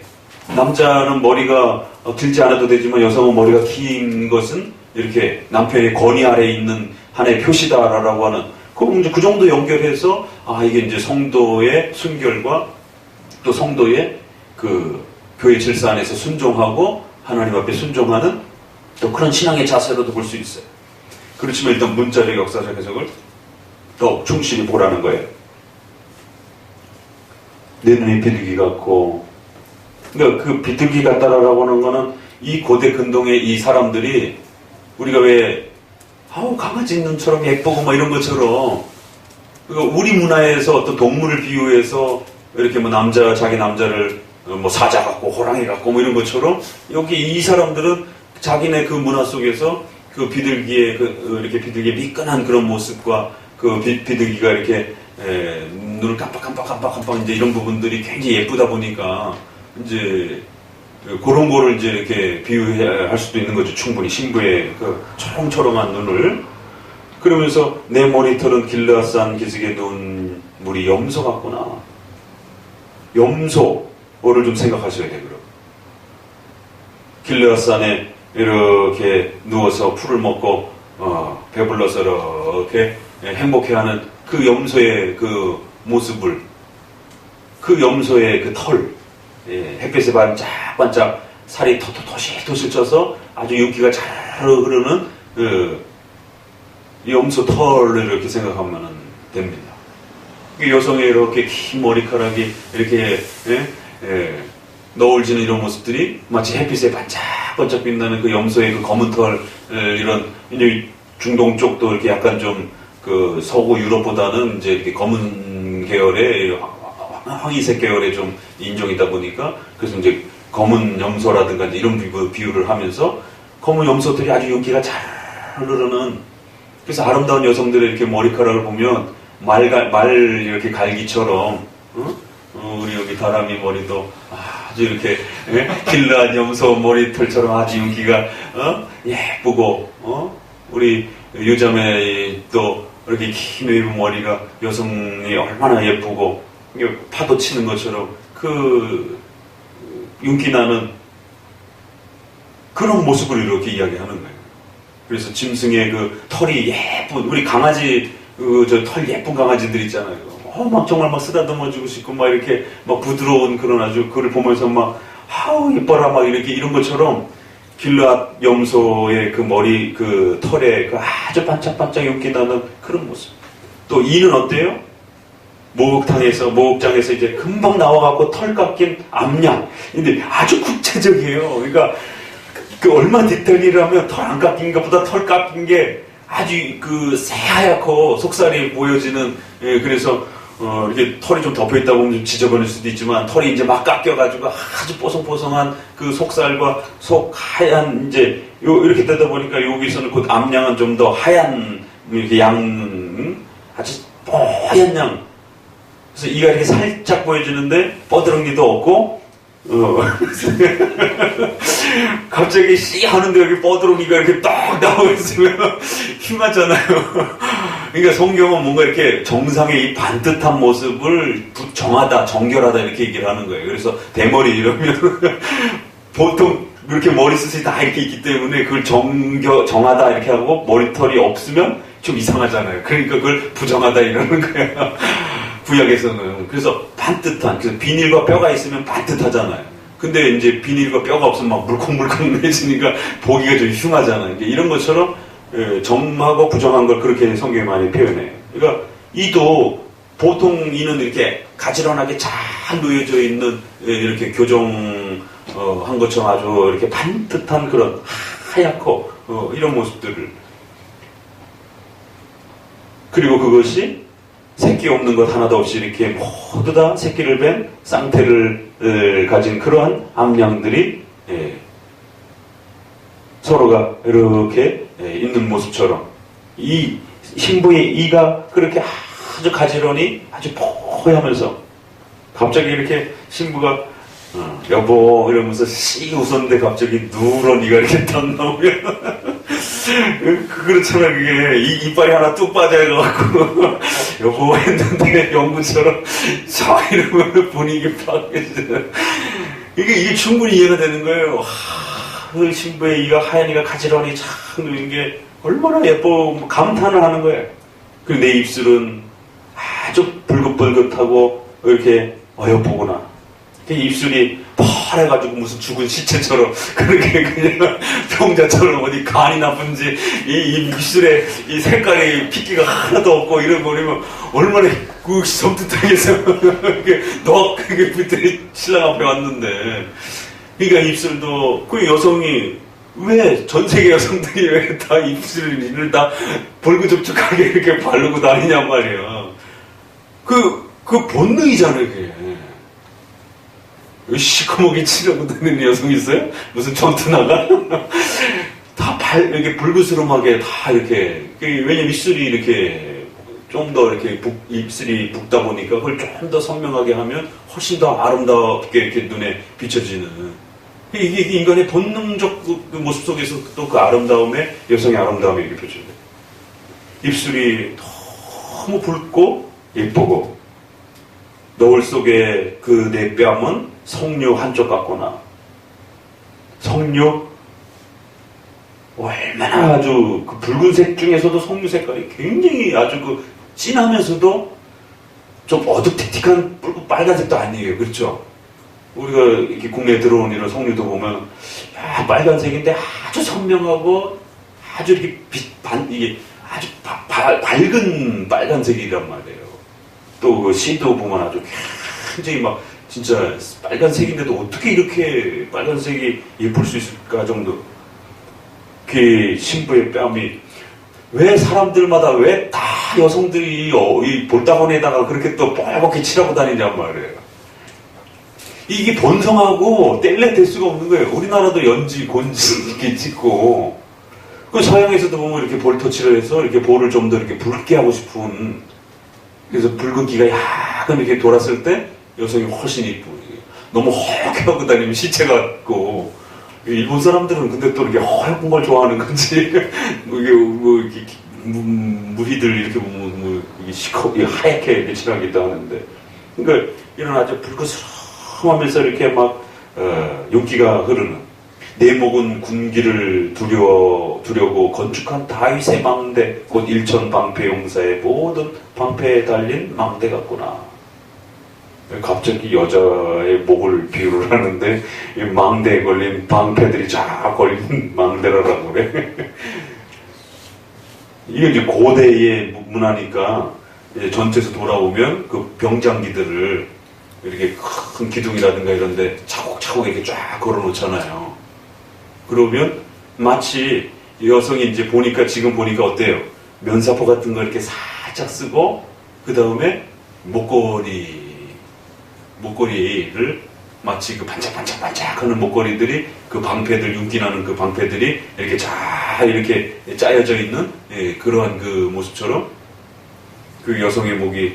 남자는 머리가 길지 않아도 되지만 여성은 머리가 긴 것은 이렇게 남편의 권위 아래에 있는 하나의 표시다라고 하는 그럼 이제 그 정도 연결해서 이게 이제 성도의 순결과 또 성도의 그 교회 질서 안에서 순종하고 하나님 앞에 순종하는 또 그런 신앙의 자세로도 볼 수 있어요. 그렇지만 일단 문자적 역사적 해석을 더 충실히 보라는 거예요. 내 눈이 비둘기 같고, 그러니까 그 비둘기 같다라고 하는 거는 이 고대 근동의 이 사람들이 우리가 왜 강아지 눈처럼 예쁘고 뭐 이런 것처럼 그러니까 우리 문화에서 어떤 동물을 비유해서 이렇게 뭐 자기 남자를 뭐 사자 같고 호랑이 같고 뭐 이런 것처럼 여기 이 사람들은 자기네 그 문화 속에서 그 비둘기의 이렇게 비둘기의 미끈한 그런 모습과 그 비둘기가 이렇게 눈을 깜빡 이제 이런 부분들이 굉장히 예쁘다 보니까 이제 그런 거를 이제 이렇게 비유할 수도 있는 거죠. 충분히 신부의 그 초롱초롱한 눈을 그러면서 내 머리털은 길라산 기슭에 누운 물이 염소 같구나. 염소를 좀 생각하셔야 돼요. 그럼 길라산에 이렇게 누워서 풀을 먹고 배불러서 이렇게 행복해하는 그 염소의 그 모습을 그 염소의 그 털 햇빛에 반짝반짝 살이 토실토실 쪄서 아주 윤기가 잘 흐르는 그 염소 털을 이렇게 생각하면 됩니다. 여성의 이렇게 긴 머리카락이 이렇게 너울지는 이런 모습들이 마치 햇빛에 반짝반짝 빛나는 그 염소의 그 검은 털 이런 이제 중동 쪽도 이렇게 약간 좀 그 서구 유럽보다는 이제 이렇게 검은 계열의 황희색 계열의 좀 인종이다 보니까 그래서 이제 검은 염소라든가 이제 이런 비유를 하면서 검은 염소들이 아주 윤기가 잘 흐르는 그래서 아름다운 여성들의 이렇게 머리카락을 보면 말 이렇게 갈기처럼 우리 여기 다람이 머리도 아주 이렇게 길러한 염소 머리털처럼 아주 윤기가 예쁘고 우리 요즘에 또 이렇게 긴 웨이브 머리가 여성이 얼마나 예쁘고 파도 치는 것처럼 그 윤기 나는 그런 모습을 이렇게 이야기하는 거예요. 그래서 짐승의 그 털이 예쁜 우리 강아지 저 털 예쁜 강아지들 있잖아요. 막 정말 막 쓰다듬어주고 싶고 막 이렇게 막 부드러운 그런 아주 그걸 보면서 막 아우 예뻐라 막 이렇게 이런 것처럼 길르앗 염소의 그 머리 그 털에 그 아주 반짝반짝 윤기 나는 그런 모습. 또 이는 어때요? 목욕장에서 이제 금방 나와갖고 털 깎인 암양. 근데 아주 구체적이에요. 그러니까 그 얼마 디테일이라면 털 안 깎인 것보다 털 깎인 게 아주 그 새하얗고 속살이 보여지는, 예, 그래서 이렇게 털이 좀 덮여있다 보면 좀 지저분할 수도 있지만 털이 이제 막 깎여가지고 아주 뽀송뽀송한 그 속살과 속 하얀 이제 이렇게 되다 보니까 여기서는 곧 암양은 좀 더 하얀 이렇게 아주 뽀얀 양. 그래서 이가 이렇게 살짝 보여지는데 뻐드렁니도 없고 갑자기 씨 하는데 여기 뻐드렁니가 이렇게 딱 나오고 있으면 흉하잖아요. 그러니까 성경은 뭔가 이렇게 정상의 이 반듯한 모습을 정하다, 정결하다 이렇게 얘기를 하는 거예요. 그래서 대머리 이러면 보통 이렇게 머리숱이 다 이렇게 있기 때문에 그걸 정하다 이렇게 하고 머리털이 없으면 좀 이상하잖아요. 그러니까 그걸 부정하다 이러는 거예요. 구약에서는. 그래서 반듯한, 그래서 비닐과 뼈가 있으면 반듯하잖아요. 근데 이제 비닐과 뼈가 없으면 막 물컹물컹해지니까 보기가 좀 흉하잖아요. 이런 것처럼 정하고 부정한 걸 그렇게 성경에 많이 표현해요. 그러니까 이도 보통 이는 이렇게 가지런하게 잘 놓여져 있는 이렇게 교정한 것처럼 아주 이렇게 반듯한 그런 하얗고 이런 모습들을, 그리고 그것이 새끼 없는 것 하나도 없이 이렇게 모두 다 새끼를 뵌 쌍태를 가진 그러한 암양들이 서로가 이렇게 있는 모습처럼 이 신부의 이가 그렇게 아주 가지런히 아주 포하면서 갑자기 이렇게 신부가 여보 이러면서 씩 웃었는데 갑자기 누런 이가 이렇게 딱 나오면 그렇잖아. 그게 이빨이 하나 뚝 빠져가지고 여보 했는데 연구처럼 싹 이러면 분위기 바뀌어져요. 이게 충분히 이해가 되는 거예요. 그 신부의 이가 하얀 이가 가지런히 착 누인 게 얼마나 예뻐 감탄을 하는 거예요. 그리고 내 입술은 아주 붉긋붉긋하고 이렇게 어여보구나. 입술이 파래가지고 무슨 죽은 시체처럼 그렇게 그냥 병자처럼 어디 간이 나쁜지 이 입술에 이 색깔이 핏기가 하나도 없고 이런 거리면 얼마나 그 섬뜩하게 해서 이렇게 그게 그때 신랑 앞에 왔는데, 그러니까 입술도 그 여성이 왜 전 세계 여성들이 왜 다 입술을 다 벌그적적하게 이렇게 바르고 다니냔 말이야. 그 본능이잖아요, 그게. 시커멓게 칠하고 다니는 여성이 있어요? 무슨 전투 나가? 다 이렇게 불그스름하게 다 이렇게. 왜냐면 입술이 이렇게 좀 더 이렇게 입술이 붓다 보니까 그걸 좀 더 선명하게 하면 훨씬 더 아름답게 이렇게 눈에 비춰지는. 이게 인간의 본능적 그 모습 속에서 또 그 아름다움에, 여성의 아름다움이 이렇게 표출돼요. 입술이 너무 붉고 예쁘고, 너울 속에 그 내 뺨은 석류 한쪽 같구나. 석류 얼마나 아주 그 붉은색 중에서도 석류 색깔이 굉장히 아주 그 진하면서도 좀 어둑틱틱한 빨간색도 아니에요. 그렇죠? 우리가 이렇게 국내에 들어온 이런 석류도 보면 빨간색인데 아주 선명하고 아주 이렇게 이게 아주 밝은 빨간색이란 말이에요. 또 그 씨도 보면 아주 굉장히 막 진짜 빨간색인데도 어떻게 이렇게 빨간색이 예쁠 수 있을까 정도. 그 신부의 뺨이 왜 사람들마다 왜 다 여성들이 이 볼따구니에다가 그렇게 또 뻘겋게 칠하고 다니냔 말이에요. 이게 본성하고 뗄래 뗄 수가 없는 거예요. 우리나라도 연지, 곤지 이렇게 찍고, 그 서양에서도 보면 이렇게 볼터치를 해서 이렇게 볼을 좀 더 이렇게 붉게 하고 싶은, 그래서 붉은기가 약간 이렇게 돌았을 때 여성이 훨씬 이쁘고, 너무 허옇게 하고 다니면 시체 같고, 일본 사람들은 근데 또 이렇게 허옇은 걸 좋아하는 건지, 이게 뭐 이렇게 무희들 이렇게 보면 이게 하얗게 이렇게 칠하기도 하는데, 그러니까 이런 아주 붉은스러운 하면서 이렇게 막 윤기가 흐르는, 내 목은 군기를 두려고 건축한 다윗의 망대, 곧 일천 방패 용사의 모든 방패에 달린 망대 같구나. 갑자기 여자의 목을 비유를 하는데 이 망대에 걸린 방패들이 쫙 걸린 망대라고 그래. 이게 이제 고대의 문화니까 이제 전투에서 돌아오면 그 병장기들을 이렇게 큰 기둥이라든가 이런데 차곡차곡 이렇게 쫙 걸어놓잖아요. 그러면 마치 여성이 이제 보니까, 지금 보니까 어때요? 면사포 같은 거 이렇게 살짝 쓰고 그 다음에 목걸이를 마치 그 반짝반짝반짝하는 목걸이들이, 그 방패들, 윤기나는 그 방패들이 이렇게 잘 이렇게 짜여져 있는, 예, 그러한 그 모습처럼 그 여성의 목이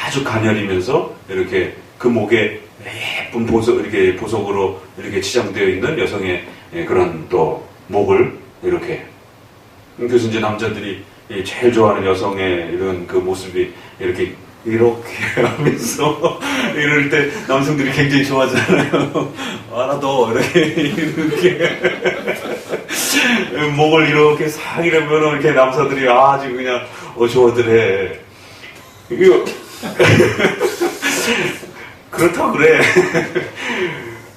아주 가녀리면서 이렇게 그 목에 예쁜 보석으로 이렇게 치장되어 있는 여성의, 예, 그런 또 목을 이렇게, 그래서 이제 남자들이 제일 좋아하는 여성의 이런 그 모습이 이렇게 하면서 이럴 때 남성들이 굉장히 좋아하잖아요. 알아도 이렇게 목을 이렇게 싹 이러면 이렇게 남자들이 아주 그냥 좋아들 해. 이거 그렇다고 그래.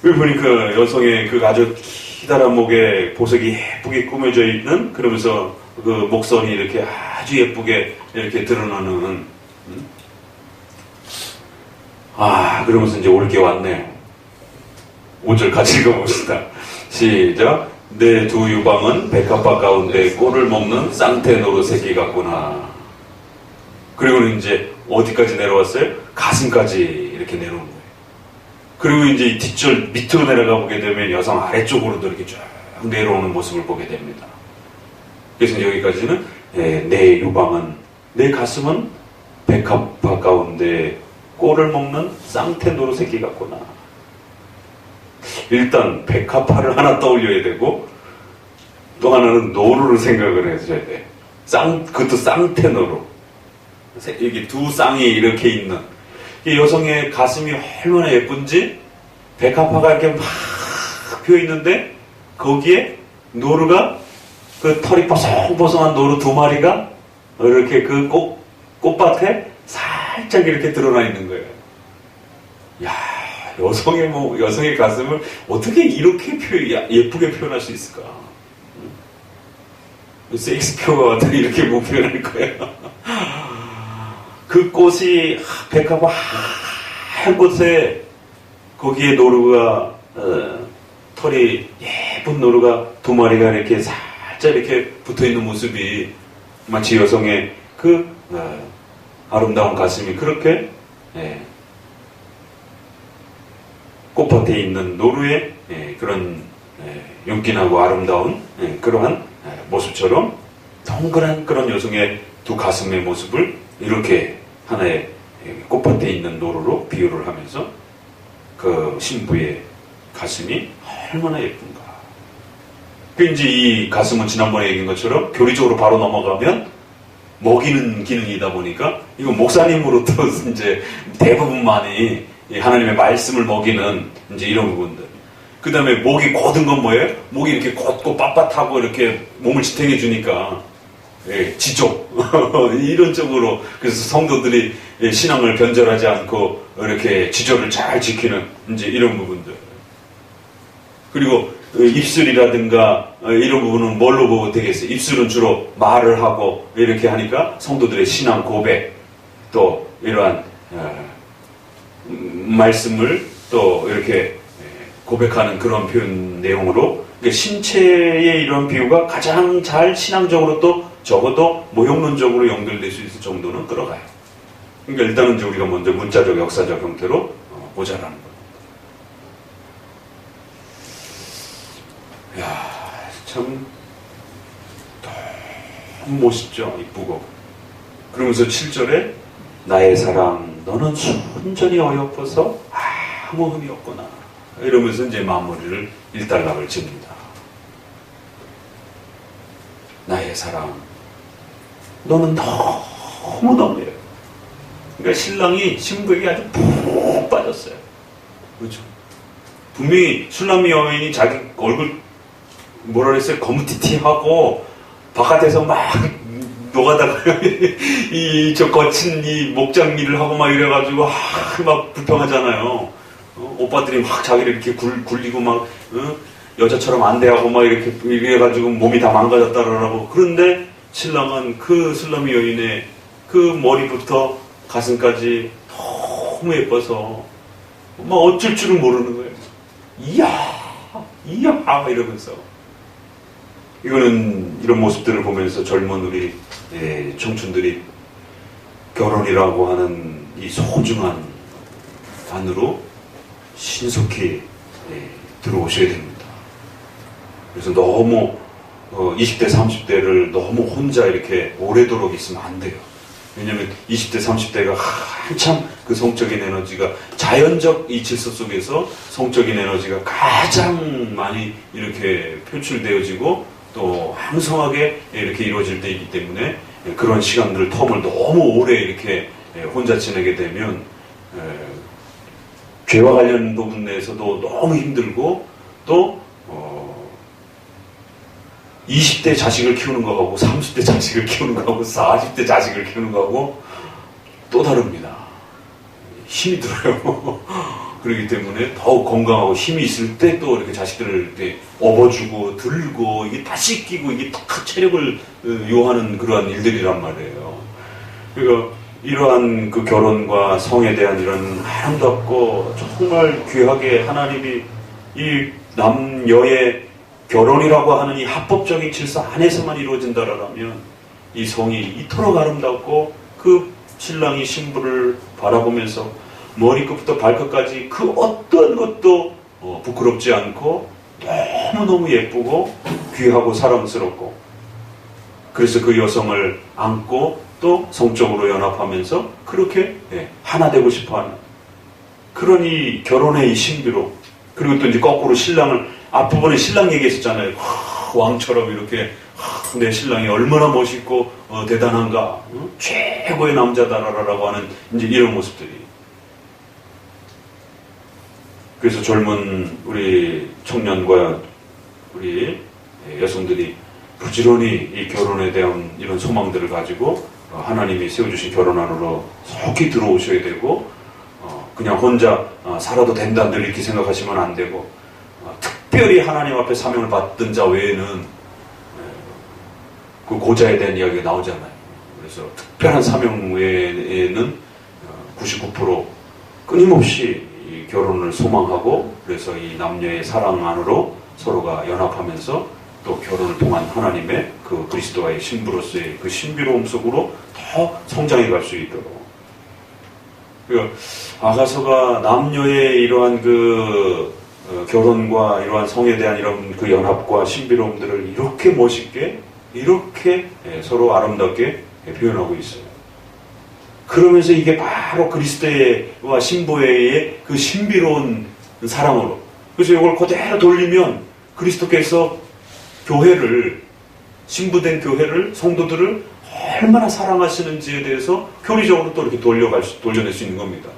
보니까 여성의 그 아주 기다란 목에 보석이 예쁘게 꾸며져 있는, 그러면서 그 목선이 이렇게 아주 예쁘게 이렇게 드러나는. 그러면서 이제 올 게 왔네요. 5절 같이 읽어봅시다. 시작. 내 두 유방은 백합화 가운데 꼴을 먹는 쌍태 노루새끼 같구나. 그리고는 이제 어디까지 내려왔어요? 가슴까지 이렇게 내려온 거예요. 그리고 이제 이 뒷절 밑으로 내려가 보게 되면 여성 아래쪽으로도 이렇게 쭉 내려오는 모습을 보게 됩니다. 그래서 여기까지는 내 유방은, 내 가슴은 백합화 가운데 꼴을 먹는 쌍태 노루새끼 같구나. 일단 백합화를 하나 떠올려야 되고, 또 하나는 노루를 생각을 해줘야 돼. 그것도 쌍태 노루. 여기 두 쌍이 이렇게 있는, 이 여성의 가슴이 얼마나 예쁜지, 백합화가 이렇게 막 피어 있는데 거기에 노루가, 그 털이 뽀송뽀송한 노루 두 마리가 이렇게 그 꽃밭에 살짝 이렇게 드러나 있는 거예요. 야, 여성의 가슴을 어떻게 이렇게 예쁘게 표현할 수 있을까? 세익스피어가 어떻게 이렇게 못 표현할 거예요? 그 꽃이 백합화 하얀 꽃에 거기에 노루가, 털이 예쁜 노루가 두 마리가 이렇게 살짝 이렇게 붙어 있는 모습이 마치 여성의 그 아름다운 가슴이 그렇게, 꽃밭에 있는 노루의 그런 윤기나고 아름다운 그러한 모습처럼 동그란 그런 여성의 두 가슴의 모습을 이렇게 하나의 꽃밭에 있는 노루로 비유를 하면서 그 신부의 가슴이 얼마나 예쁜가. 그 이제 이 가슴은 지난번에 얘기한 것처럼 교리적으로 바로 넘어가면 먹이는 기능이다 보니까 이거 목사님으로부터 이제 대부분 많이 하나님의 말씀을 먹이는 이제 이런 부분들. 그 다음에 목이 곧은 건 뭐예요? 목이 이렇게 곧고 빳빳하고 이렇게 몸을 지탱해 주니까 지족 이런 쪽으로. 그래서 성도들이 신앙을 변절하지 않고 이렇게 지조를 잘 지키는 이제 이런 부분들. 그리고 입술이라든가 이런 부분은 뭘로 보면 되겠어요? 입술은 주로 말을 하고 이렇게 하니까 성도들의 신앙 고백, 또 이러한 말씀을 또 이렇게 고백하는 그런 표현 내용으로, 신체의 이런 비유가 가장 잘 신앙적으로 또 적어도 모형론적으로 연결될 수 있을 정도는 끌어가요. 그러니까 일단은 이제 우리가 먼저 문자적 역사적 형태로 보자라는 거예요. 야, 참 너무 멋있죠. 이쁘고. 그러면서 7절에 나의 사랑 너는 순전히 어여뻐서 아무 흠이 없구나, 이러면서 이제 마무리를 일단락을 짓니다. 나의 사랑 너는 너무 너무해요. 그러니까 신랑이 신부에게 아주 푹 빠졌어요. 그렇죠. 분명히 술람미 여인이 자기 얼굴 뭐라 그랬어요? 거무튀튀하고 바깥에서 막 노가다가 이 저 거친 이 목장미를 하고 막 이래가지고 막 불평하잖아요. 오빠들이 막 자기를 이렇게 굴리고 막 여자처럼 안 돼하고 막 이렇게 이래가지고 몸이 다 망가졌다라고. 그런데 신랑은 그 술람미 여인의 그 머리부터 가슴까지 너무 예뻐서 막 어쩔 줄은 모르는 거예요. 이야 이러면서. 이거는 이런 모습들을 보면서 젊은 우리 청춘들이 결혼이라고 하는 이 소중한 안으로 신속히 들어오셔야 됩니다. 그래서 너무 20대, 30대를 너무 혼자 이렇게 오래도록 있으면 안 돼요. 왜냐하면 20대, 30대가 한참 그 성적인 에너지가 자연적 이 질서 속에서 성적인 에너지가 가장 많이 이렇게 표출되어지고 또 항성하게 이렇게 이루어질 때이기 때문에 그런 시간들 텀을 너무 오래 이렇게 혼자 지내게 되면 죄와 관련 부분 내에서도 너무 힘들고 또 20대 자식을 키우는 거하고 30대 자식을 키우는 거하고 40대 자식을 키우는 거하고 또 다릅니다. 힘이 들어요. 그렇기 때문에 더욱 건강하고 힘이 있을 때 또 이렇게 자식들을 이렇게 업어주고 들고 이게 다 씻기고 이게 다 체력을 요하는 그러한 일들이란 말이에요. 그러니까 이러한 그 결혼과 성에 대한 이런 아름답고 정말 귀하게 하나님이 이 남녀의 결혼이라고 하는 이 합법적인 질서 안에서만 이루어진다라면 이 성이 이토록 아름답고 그 신랑이 신부를 바라보면서 머리끝부터 발끝까지 그 어떤 것도 부끄럽지 않고 너무너무 예쁘고 귀하고 사랑스럽고 그래서 그 여성을 안고 또 성적으로 연합하면서 그렇게 하나 되고 싶어하는 그런 이 결혼의 이 신비로 그리고 또 이제 거꾸로 신랑을 앞부분에 신랑 얘기했었잖아요. 왕처럼 이렇게 내 신랑이 얼마나 멋있고 대단한가 최고의 남자다라고 하는 이제 이런 모습들이. 그래서 젊은 우리 청년과 우리 여성들이 부지런히 이 결혼에 대한 이런 소망들을 가지고 하나님이 세워주신 결혼 안으로 속히 들어오셔야 되고 그냥 혼자 살아도 된다 늘 이렇게 생각하시면 안 되고 특별히 하나님 앞에 사명을 받던 자 외에는 그 고자에 대한 이야기가 나오잖아요. 그래서 특별한 사명 외에는 99% 끊임없이 이 결혼을 소망하고 그래서 이 남녀의 사랑 안으로 서로가 연합하면서 또 결혼을 통한 하나님의 그 그리스도와의 신부로서의 그 신비로움 속으로 더 성장해 갈 수 있도록. 그러니까 아가서가 남녀의 이러한 그 결혼과 이러한 성에 대한 이런 그 연합과 신비로움들을 이렇게 멋있게 이렇게 서로 아름답게 표현하고 있어요. 그러면서 이게 바로 그리스도와 신부의 그 신비로운 사랑으로. 그래서 이걸 그대로 돌리면 그리스도께서 교회를 신부된 교회를 성도들을 얼마나 사랑하시는지에 대해서 교리적으로 또 이렇게 돌려낼 수 있는 겁니다.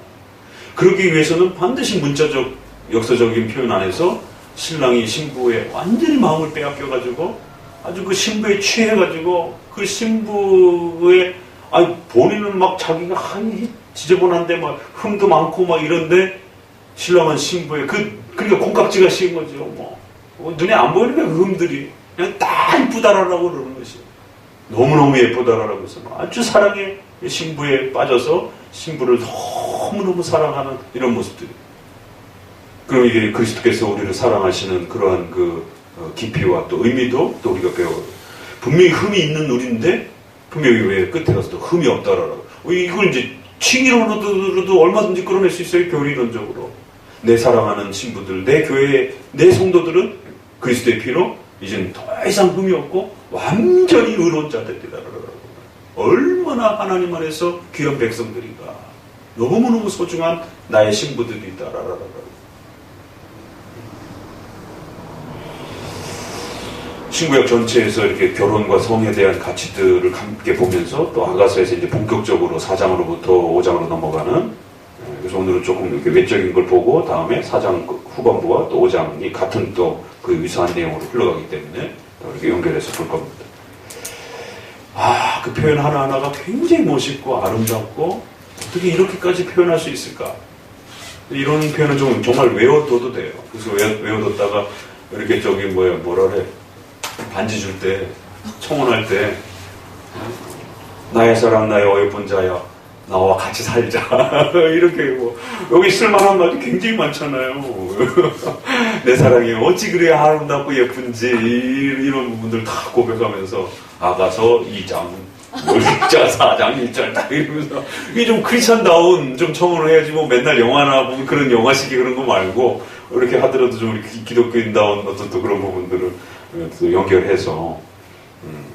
그러기 위해서는 반드시 문자적 역사적인 표현 안에서 신랑이 신부의 완전히 마음을 빼앗겨가지고 아주 그 신부에 취해가지고 그 신부의 본인은 막 자기가 지저분한데 막 흠도 많고 막 이런데 신랑은 신부의 그러니까 콩깍지가 씌인 거죠. 눈에 안 보이는 게 그 흠들이 그냥 딱 이쁘다라고 그러는 것이 너무너무 예쁘다라고 해서 아주 사랑의 신부에 빠져서 신부를 너무너무 사랑하는 이런 모습들이. 그럼 이게 그리스도께서 우리를 사랑하시는 그러한 그 깊이와 또 의미도 또 우리가 배워요. 분명히 흠이 있는 우리인데 분명히 왜 끝에 가서 또 흠이 없다라고. 이걸 이제 칭의론으로도 얼마든지 끌어낼 수 있어요. 교리론적으로. 내 사랑하는 신부들, 내 교회, 내 성도들은 그리스도의 피로 이제는 더 이상 흠이 없고 완전히 의로운 자들이다. 얼마나 하나님 안에서 귀한 백성들인가. 너무너무 소중한 나의 신부들이다. 신구약 전체에서 이렇게 결혼과 성에 대한 가치들을 함께 보면서 또 아가서에서 이제 본격적으로 4장으로부터 5장으로 넘어가는 그래서 오늘은 조금 이렇게 외적인 걸 보고 다음에 4장 후반부와 또 5장이 같은 또 그 유사한 내용으로 흘러가기 때문에 이렇게 연결해서 볼 겁니다. 그 표현 하나하나가 굉장히 멋있고 아름답고 어떻게 이렇게까지 표현할 수 있을까? 이런 표현은 정말 외워둬도 돼요. 그래서 외워뒀다가 이렇게 뭐라 그래, 반지 줄 때, 청혼할 때, 나의 사랑, 나의 어여쁜 자야, 나와 같이 살자. 이렇게 여기 쓸만한 말이 굉장히 많잖아요. 내 사랑이 어찌 그래야 아름답고 예쁜지, 이런 부분들 다 고백하면서, 아가서 2장, 1장, 4장, 1장, 딱 이러면서, 이게 좀 크리스천다운 좀 청혼을 해야지, 맨날 영화나 보면 그런 영화식의 그런 거 말고, 이렇게 하더라도 좀 기독교인다운 어떤 또 그런 부분들을 또 연결해서,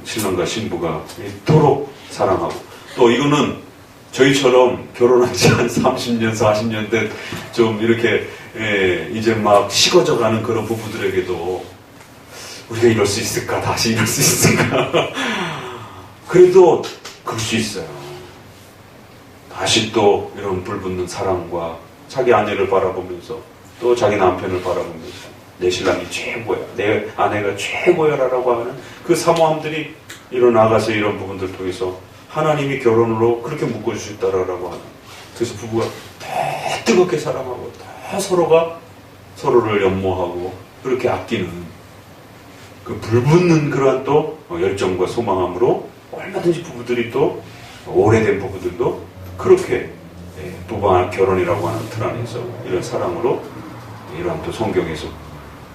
신랑과 신부가 이토록 사랑하고, 또 이거는 저희처럼 결혼한 지 한 30년, 40년 된 좀 이렇게, 이제 막 식어져 가는 그런 부부들에게도 우리가 이럴 수 있을까? 다시 이럴 수 있을까? 그래도 그럴 수 있어요. 다시 또 이런 불붙는 사랑과 자기 아내를 바라보면서 또 자기 남편을 바라보면서 내 신랑이 최고야, 내 아내가 최고야 라고 하는 그 사모함들이 일어나가서 이런 부분들 통해서 하나님이 결혼으로 그렇게 묶어주셨다라고 하는, 그래서 부부가 더 뜨겁게 사랑하고 더 서로가 서로를 연모하고 그렇게 아끼는 그 불붙는 그러한 또 열정과 소망함으로 얼마든지 부부들이 또 오래된 부부들도 그렇게 부부 결혼이라고 하는 틀 안에서 이런 사랑으로 이런 또 성경에서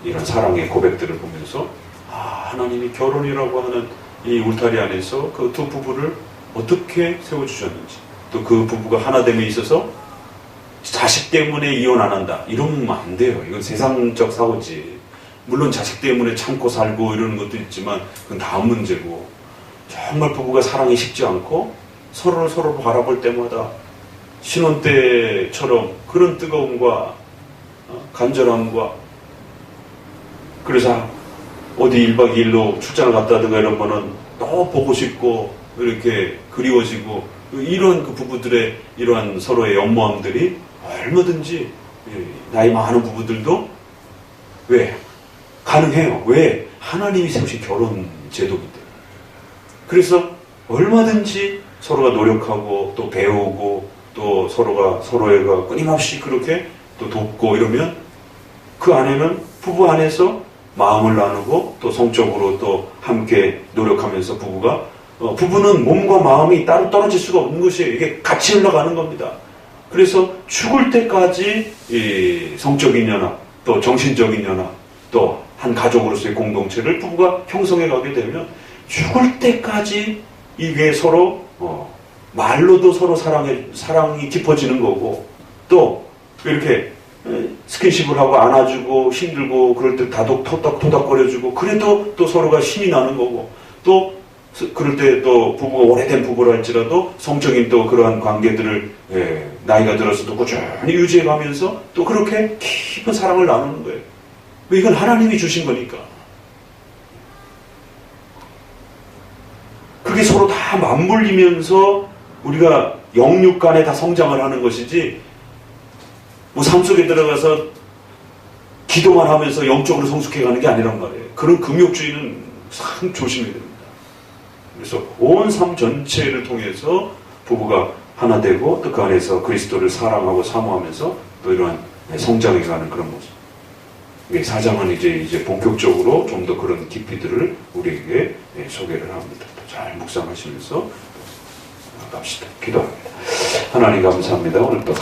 이런 사랑의 고백들을 보면서 하나님이 결혼이라고 하는 이 울타리 안에서 그 두 부부를 어떻게 세워주셨는지, 또 그 부부가 하나됨에 있어서 자식 때문에 이혼 안 한다 이러면 안 돼요. 이건 세상적 사고지. 물론 자식 때문에 참고 살고 이러는 것도 있지만 그건 다음 문제고, 정말 부부가 사랑이 식지 않고 서로를 바라볼 때마다 신혼 때처럼 그런 뜨거움과 간절함과, 그래서 어디 1박 2일로 출장을 갔다든가 이런 거는 또 보고 싶고 이렇게 그리워지고, 이런 그 부부들의 이러한 서로의 연모함들이 얼마든지 나이 많은 부부들도 왜 가능해요? 왜? 하나님이 세우신 결혼 제도기 때문에. 그래서 얼마든지 서로가 노력하고 또 배우고 또 서로가 끊임없이 그렇게 또 돕고 이러면 그 안에는 부부 안에서 마음을 나누고 또 성적으로 또 함께 노력하면서 부부는 몸과 마음이 따로 떨어질 수가 없는 것이에요. 이게 같이 흘러가는 겁니다. 그래서 죽을 때까지 이 성적인 연합, 또 정신적인 연합, 또 한 가족으로서의 공동체를 부부가 형성해 가게 되면 죽을 때까지 이게 서로 말로도 서로 사랑이 깊어지는 거고, 또 이렇게 스킨십을 하고 안아주고 힘들고 그럴 때 토닥토닥거려주고 그래도 또 서로가 힘이 나는 거고, 또 그럴 때 또 부부가 오래된 부부라 할지라도 성적인 또 그러한 관계들을 나이가 들어서도 꾸준히 유지해 가면서 또 그렇게 깊은 사랑을 나누는 거예요. 이건 하나님이 주신 거니까. 그게 서로 다 맞물리면서 우리가 영육 간에 다 성장을 하는 것이지, 산속에 들어가서 기도만 하면서 영적으로 성숙해가는 게 아니란 말이에요. 그런 금욕주의는 참 조심해야 됩니다. 그래서 온 삶 전체를 통해서 부부가 하나 되고 또 그 안에서 그리스도를 사랑하고 사모하면서 또 이러한 성장해가는 그런 모습. 이 사장은 이제 본격적으로 좀 더 그런 깊이들을 우리에게 소개를 합니다. 잘 묵상하시면서 갑시다. 기도합니다. 하나님 감사합니다. 오늘 또